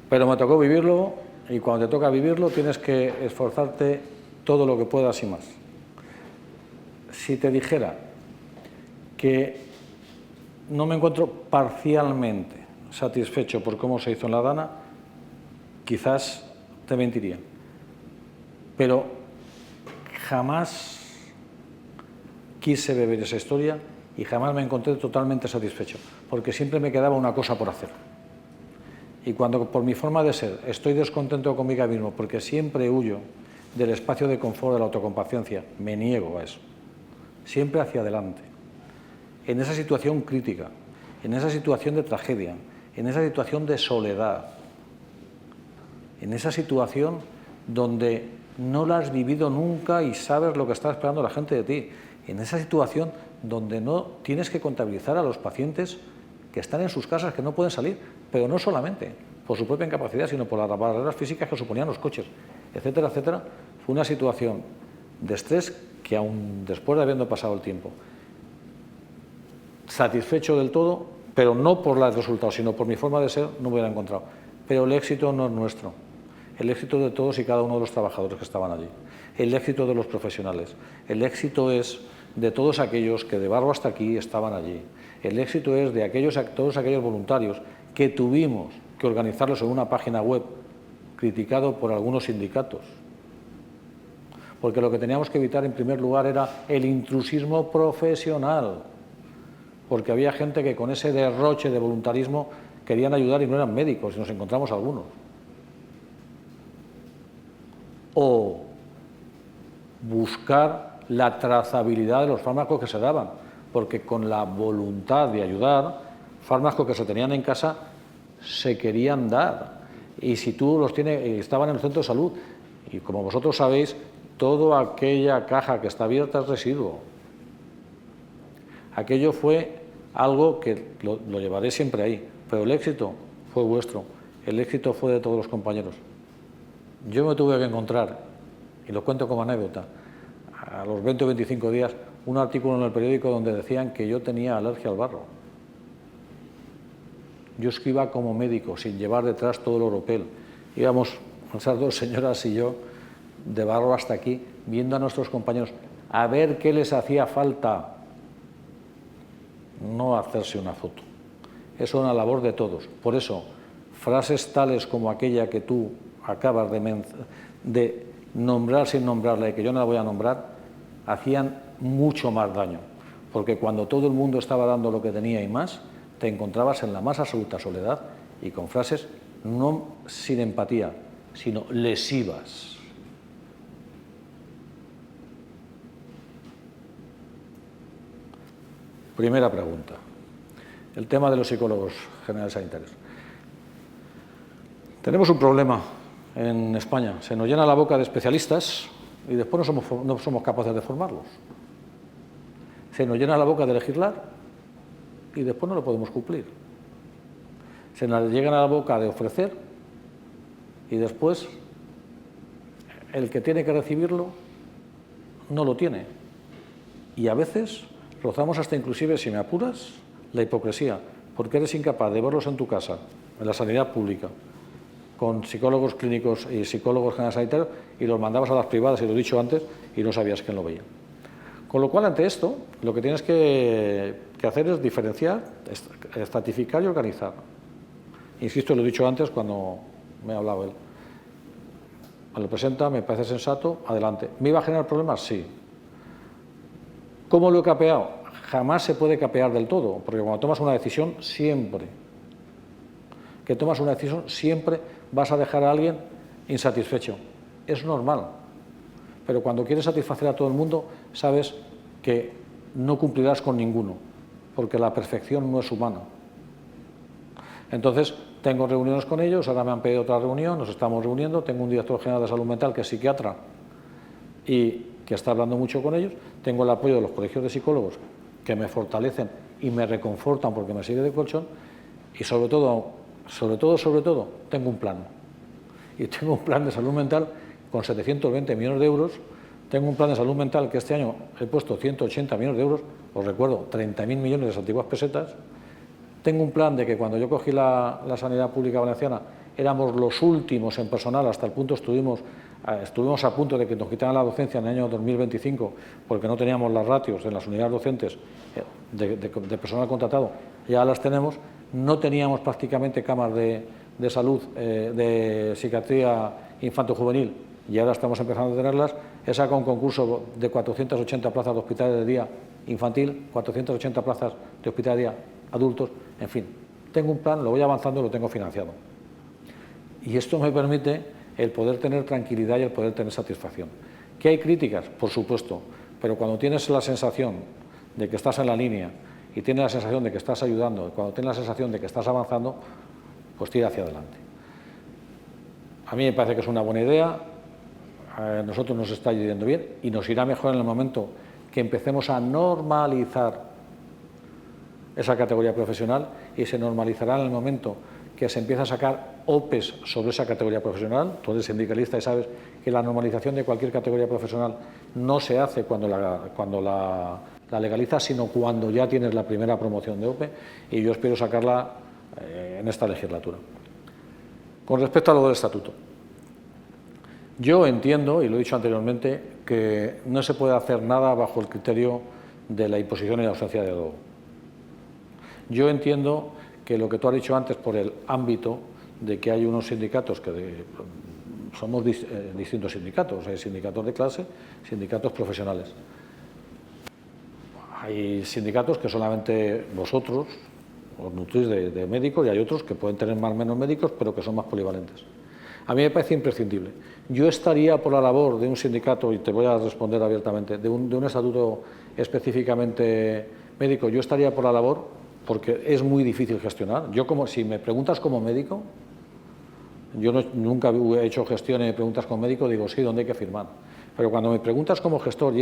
Pero me tocó vivirlo, y cuando te toca vivirlo tienes que esforzarte todo lo que puedas y más. Si te dijera que no me encuentro parcialmente satisfecho por cómo se hizo en la Dana, quizás te mentiría. Pero jamás quise beber esa historia y jamás me encontré totalmente satisfecho, porque siempre me quedaba una cosa por hacer. Y cuando por mi forma de ser estoy descontento conmigo mismo, porque siempre huyo del espacio de confort de la autocomplacencia, me niego a eso, siempre hacia adelante, en esa situación crítica, en esa situación de tragedia, en esa situación de soledad, en esa situación donde no la has vivido nunca y sabes lo que está esperando la gente de ti, en esa situación donde no tienes que contabilizar a los pacientes que están en sus casas, que no pueden salir, pero no solamente por su propia incapacidad, sino por las barreras físicas que suponían los coches, etcétera, etcétera. Fue una situación de estrés que, aún después de habiendo pasado el tiempo, satisfecho del todo, pero no por los resultados, sino por mi forma de ser, no me hubiera encontrado. Pero el éxito no es nuestro, el éxito de todos y cada uno de los trabajadores que estaban allí, el éxito de los profesionales, el éxito es de todos aquellos que de Barro hasta aquí estaban allí, el éxito es de todos aquellos voluntarios que tuvimos que organizarlos en una página web criticado por algunos sindicatos, porque lo que teníamos que evitar en primer lugar era el intrusismo profesional, porque había gente que con ese derroche de voluntarismo querían ayudar y no eran médicos, y nos encontramos algunos. O buscar la trazabilidad de los fármacos que se daban, porque con la voluntad de ayudar, fármacos que se tenían en casa se querían dar. Y si tú los tienes, estaban en el centro de salud, y como vosotros sabéis, toda aquella caja que está abierta es residuo. Aquello fue algo que lo llevaré siempre ahí, pero el éxito fue vuestro, el éxito fue de todos los compañeros. Yo me tuve que encontrar, y lo cuento como anécdota, a los 20 o 25 días, un artículo en el periódico donde decían que yo tenía alergia al barro. Yo es que iba como médico, sin llevar detrás todo el oropel. Íbamos, esas dos señoras y yo, de Barro hasta aquí, viendo a nuestros compañeros, a ver qué les hacía falta. No hacerse una foto. Es una labor de todos. Por eso, frases tales como aquella que tú acabas de nombrar sin nombrarla y que yo no la voy a nombrar, hacían mucho más daño. Porque cuando todo el mundo estaba dando lo que tenía y más, te encontrabas en la más absoluta soledad y con frases no sin empatía, sino lesivas. Primera pregunta. el tema de los psicólogos generales sanitarios. Tenemos un problema en España. Se nos llena la boca de especialistas y después no somos capaces de formarlos. Se nos llena la boca de legislar y después no lo podemos cumplir. Se nos llega a la boca de ofrecer y después el que tiene que recibirlo no lo tiene. Y a veces rozamos hasta inclusive, si me apuras, la hipocresía, porque eres incapaz de verlos en tu casa, en la sanidad pública, con psicólogos clínicos y psicólogos generales sanitarios, y los mandabas a las privadas, y lo he dicho antes, y no sabías quién lo veía. Con lo cual, ante esto, lo que tienes que hacer es diferenciar, estratificar y organizar. Insisto, lo he dicho antes cuando me ha hablado él. Me lo presenta, me parece sensato, adelante. ¿Me iba a generar problemas? Sí. ¿Cómo lo he capeado? Jamás se puede capear del todo, porque cuando tomas una decisión, siempre vas a dejar a alguien insatisfecho. Es normal. Pero cuando quieres satisfacer a todo el mundo, sabes que no cumplirás con ninguno, porque la perfección no es humana. Entonces, tengo reuniones con ellos, ahora me han pedido otra reunión, nos estamos reuniendo, tengo un director general de salud mental que es psiquiatra y que está hablando mucho con ellos, tengo el apoyo de los colegios de psicólogos que me fortalecen y me reconfortan porque me sigue de colchón y sobre todo, tengo un plan. Y tengo un plan de salud mental con 720 millones de euros, tengo un plan de salud mental que este año he puesto 180 millones de euros, os recuerdo, 30.000 millones de las antiguas pesetas. Tengo un plan de que cuando yo cogí la sanidad pública valenciana éramos los últimos en personal, hasta el punto estuvimos a punto de que nos quitaran la docencia en el año 2025 porque no teníamos las ratios en las unidades docentes de personal contratado, ya las tenemos, no teníamos prácticamente camas de salud, de psiquiatría infanto-juvenil y ahora estamos empezando a tenerlas. He sacado un concurso de 480 plazas de hospitales de día infantil, 480 plazas de hospital de día adultos, en fin, tengo un plan, lo voy avanzando y lo tengo financiado. Y esto me permite el poder tener tranquilidad y el poder tener satisfacción. ¿Que hay críticas? Por supuesto, pero cuando tienes la sensación de que estás en la línea y tienes la sensación de que estás ayudando, cuando tienes la sensación de que estás avanzando, pues tira hacia adelante. A mí me parece que es una buena idea, a nosotros nos está yendo bien y nos irá mejor en el momento que empecemos a normalizar esa categoría profesional y se normalizará en el momento que se empieza a sacar OPEs sobre esa categoría profesional. Tú eres sindicalista y sabes que la normalización de cualquier categoría profesional no se hace cuando la legalizas, sino cuando ya tienes la primera promoción de OPE y yo espero sacarla en esta legislatura. Con respecto a lo del estatuto, yo entiendo, y lo he dicho anteriormente, que no se puede hacer nada bajo el criterio de la imposición y la ausencia de diálogo. Yo entiendo que lo que tú has dicho antes por el ámbito de que hay unos sindicatos que somos distintos sindicatos, hay sindicatos de clase, sindicatos profesionales. Hay sindicatos que solamente vosotros os nutrís de médicos y hay otros que pueden tener más o menos médicos pero que son más polivalentes. A mí me parece imprescindible. Yo estaría por la labor de un sindicato, y te voy a responder abiertamente, de un estatuto específicamente médico, yo estaría por la labor porque es muy difícil gestionar. Yo, si me preguntas como médico, yo nunca he hecho gestión y me preguntas como médico, digo sí, ¿dónde hay que firmar? Pero cuando me preguntas como gestor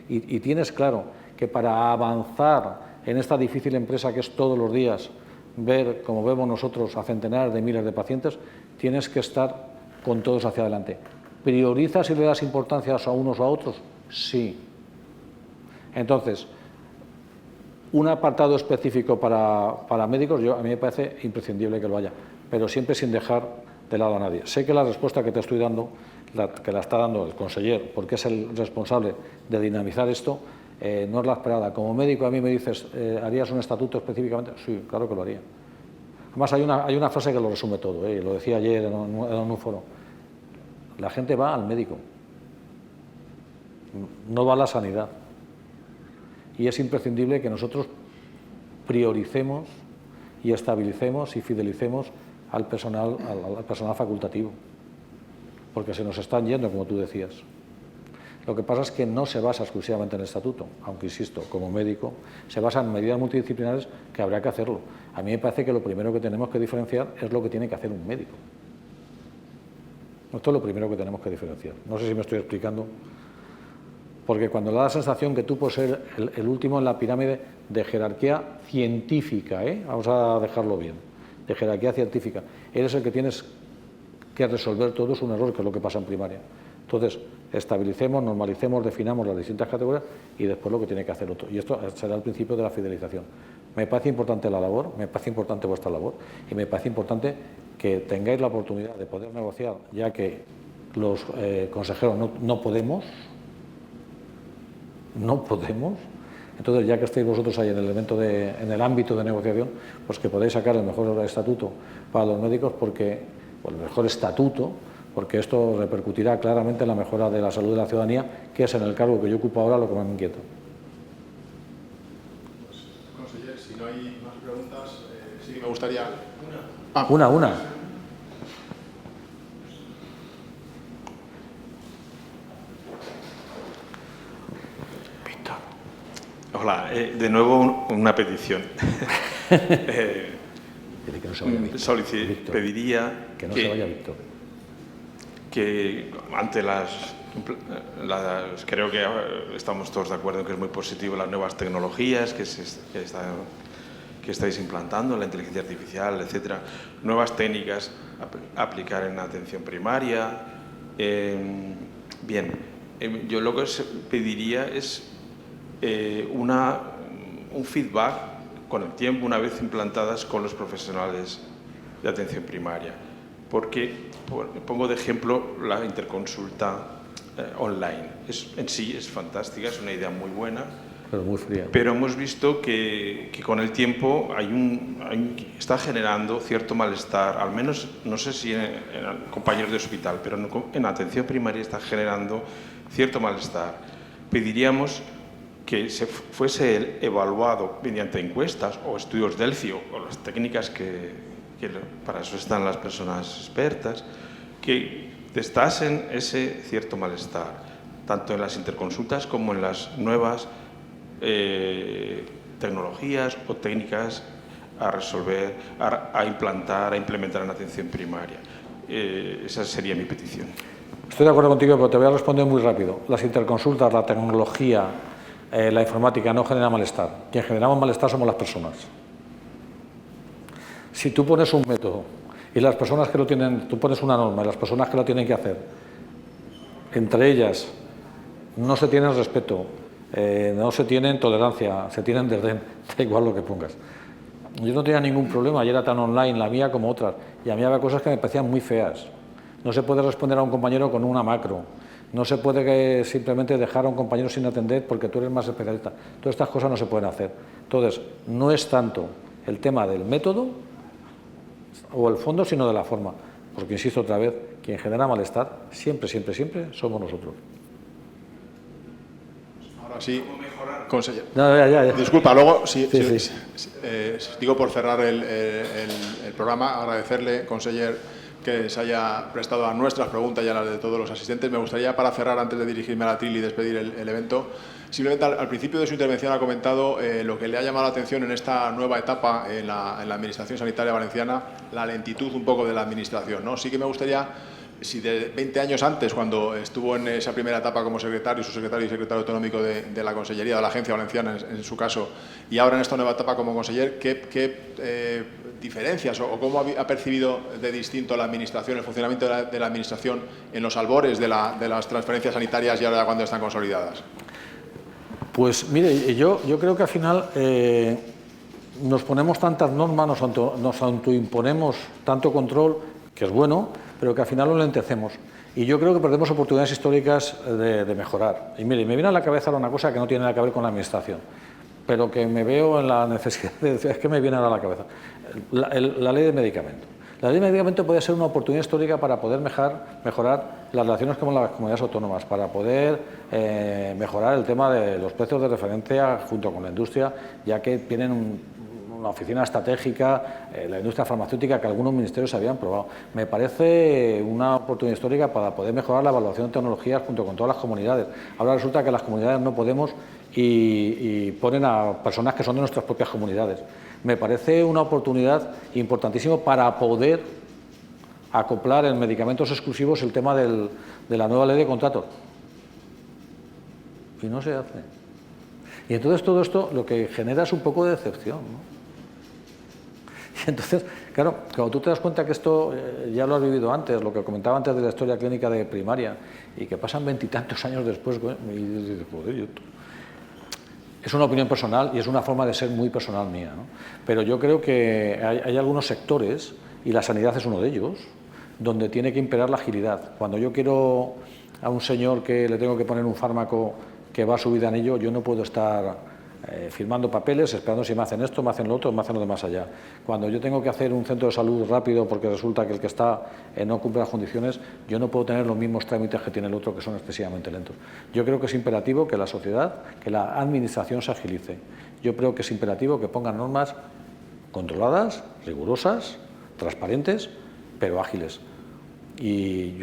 y tienes claro que para avanzar en esta difícil empresa que es todos los días ver, como vemos nosotros, a centenares de miles de pacientes, tienes que estar con todos hacia adelante. ¿Priorizas y le das importancia a unos o a otros? Sí. Entonces, un apartado específico para médicos, a mí me parece imprescindible que lo haya, pero siempre sin dejar de lado a nadie. Sé que la respuesta que te estoy dando, que la está dando el conseller, porque es el responsable de dinamizar esto, no es la esperada. Como médico a mí me dices, ¿harías un estatuto específicamente? Sí, claro que lo haría. Además hay una frase que lo resume todo, lo decía ayer en un foro. La gente va al médico, no va a la sanidad. Y es imprescindible que nosotros prioricemos y estabilicemos y fidelicemos al personal facultativo, porque se nos están yendo, como tú decías. Lo que pasa es que no se basa exclusivamente en el estatuto, aunque, insisto, como médico, se basa en medidas multidisciplinares que habrá que hacerlo. A mí me parece que lo primero que tenemos que diferenciar es lo que tiene que hacer un médico. Esto es lo primero que tenemos que diferenciar. No sé si me estoy explicando, porque cuando da la sensación que tú puedes ser el último en la pirámide de jerarquía científica, vamos a dejarlo bien, de jerarquía científica, eres el que tienes que resolver todo, es un error, que es lo que pasa en primaria. Entonces, estabilicemos, normalicemos, definamos las distintas categorías y después lo que tiene que hacer otro. Y esto será el principio de la fidelización. Me parece importante la labor, me parece importante vuestra labor y me parece importante que tengáis la oportunidad de poder negociar, ya que los consejeros no podemos. Entonces, ya que estéis vosotros ahí en el ámbito de negociación, pues que podáis sacar el mejor estatuto para los médicos, el mejor estatuto, porque esto repercutirá claramente en la mejora de la salud de la ciudadanía, que es en el cargo que yo ocupo ahora lo que más me inquieta. Conseller, si no hay más preguntas, sí que me gustaría... Una. Hola, de nuevo una petición. Pediría que no se vaya Víctor. Que ante creo que estamos todos de acuerdo en que es muy positivo las nuevas tecnologías que estáis implantando, la inteligencia artificial, etcétera, nuevas técnicas a aplicar en la atención primaria. Yo lo que os pediría es un feedback con el tiempo, una vez implantadas con los profesionales de atención primaria. Porque, pongo de ejemplo, la interconsulta online. En sí es fantástica, es una idea muy buena, pero muy fría. Pero hemos visto que con el tiempo está generando cierto malestar, al menos, no sé si en compañeros de hospital, pero en atención primaria está generando cierto malestar. Pediríamos que se fuese evaluado mediante encuestas o estudios Delphi o las técnicas que para eso están las personas expertas, que testasen ese cierto malestar, tanto en las interconsultas como en las nuevas tecnologías o técnicas a resolver, a implementar en la atención primaria. Esa sería mi petición. Estoy de acuerdo contigo, pero te voy a responder muy rápido. Las interconsultas, la tecnología, la informática no genera malestar. Quien generamos malestar somos las personas. Si tú pones un método y las personas que lo tienen, tú pones una norma y las personas que lo tienen que hacer, entre ellas no se tienen respeto, no se tienen tolerancia, se tienen desdén, da igual lo que pongas. Yo no tenía ningún problema, y era tan online la mía como otras, y a mí había cosas que me parecían muy feas. No se puede responder a un compañero con una macro, no se puede simplemente dejar a un compañero sin atender porque tú eres más especialista. Todas estas cosas no se pueden hacer. Entonces, no es tanto el tema del método o el fondo, sino de la forma. Porque, insisto otra vez, quien genera malestar siempre somos nosotros. Ahora sí, conseller. No, ya. Disculpa, luego, digo por cerrar el programa, agradecerle, conseller, que se haya prestado a nuestras preguntas y a las de todos los asistentes. Me gustaría, para cerrar, antes de dirigirme a la tril y despedir el evento, simplemente al principio de su intervención ha comentado lo que le ha llamado la atención en esta nueva etapa en la Administración Sanitaria Valenciana, la lentitud un poco de la Administración, ¿no? Sí que me gustaría, si de 20 años antes, cuando estuvo en esa primera etapa como secretario, subsecretario y secretario autonómico de la Consellería, de la Agencia Valenciana en su caso, y ahora en esta nueva etapa como conseller, ¿qué diferencias o cómo ha percibido de distinto la Administración, el funcionamiento de la Administración en los albores de las transferencias sanitarias y ahora cuando están consolidadas? Pues mire, yo creo que al final nos ponemos tantas normas, nos autoimponemos tanto control, que es bueno, pero que al final lo lentecemos. Y yo creo que perdemos oportunidades históricas de mejorar. Y mire, me viene a la cabeza una cosa que no tiene nada que ver con la Administración, pero que me veo en la necesidad de decir, es que me viene a la cabeza. La ley de medicamento. La ley de medicamento puede ser una oportunidad histórica para poder mejorar las relaciones con las comunidades autónomas, para poder mejorar el tema de los precios de referencia junto con la industria, ya que tienen la oficina estratégica, la industria farmacéutica, que algunos ministerios habían probado. Me parece una oportunidad histórica para poder mejorar la evaluación de tecnologías junto con todas las comunidades. Ahora resulta que las comunidades no podemos y ponen a personas que son de nuestras propias comunidades. Me parece una oportunidad importantísima para poder acoplar en medicamentos exclusivos el tema de la nueva ley de contratos. Y no se hace. Y entonces todo esto lo que genera es un poco de decepción, ¿no? Y entonces, claro, cuando tú te das cuenta que esto ya lo has vivido antes, lo que comentaba antes de la historia clínica de primaria, y que pasan 20 y tantos años después, y dices, joder, es una opinión personal y es una forma de ser muy personal mía, ¿no? Pero yo creo que hay algunos sectores, y la sanidad es uno de ellos, donde tiene que imperar la agilidad. Cuando yo quiero a un señor que le tengo que poner un fármaco que va su vida en ello, yo no puedo estar firmando papeles, esperando si me hacen esto, me hacen lo otro, me hacen lo de más allá. Cuando yo tengo que hacer un centro de salud rápido porque resulta que el que está no cumple las condiciones, yo no puedo tener los mismos trámites que tiene el otro, que son excesivamente lentos. Yo creo que es imperativo que la sociedad, que la administración se agilice. Yo creo que es imperativo que pongan normas controladas, rigurosas, transparentes, pero ágiles. Y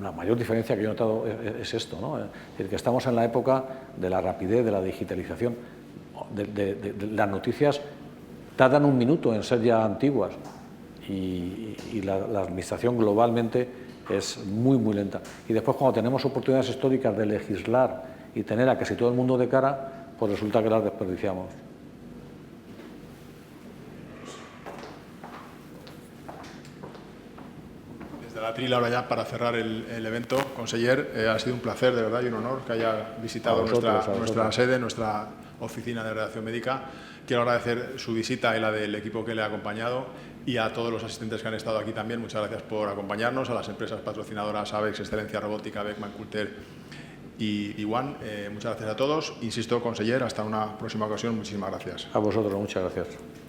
la mayor diferencia que yo he notado es esto, ¿no? Es decir, que estamos en la época de la rapidez, de la digitalización. De las noticias tardan un minuto en ser ya antiguas y la administración globalmente es muy, muy lenta. Y después, cuando tenemos oportunidades históricas de legislar y tener a casi todo el mundo de cara, pues resulta que las desperdiciamos. La atril ahora ya para cerrar el evento, conseller, ha sido un placer, de verdad, y un honor que haya visitado nuestra sede, nuestra oficina de redacción médica. Quiero agradecer su visita y la del equipo que le ha acompañado, y a todos los asistentes que han estado aquí también. Muchas gracias por acompañarnos, a las empresas patrocinadoras AVEX, Excelencia Robótica, Beckman Coulter y One. Muchas gracias a todos. Insisto, conseller, hasta una próxima ocasión. Muchísimas gracias. A vosotros, muchas gracias.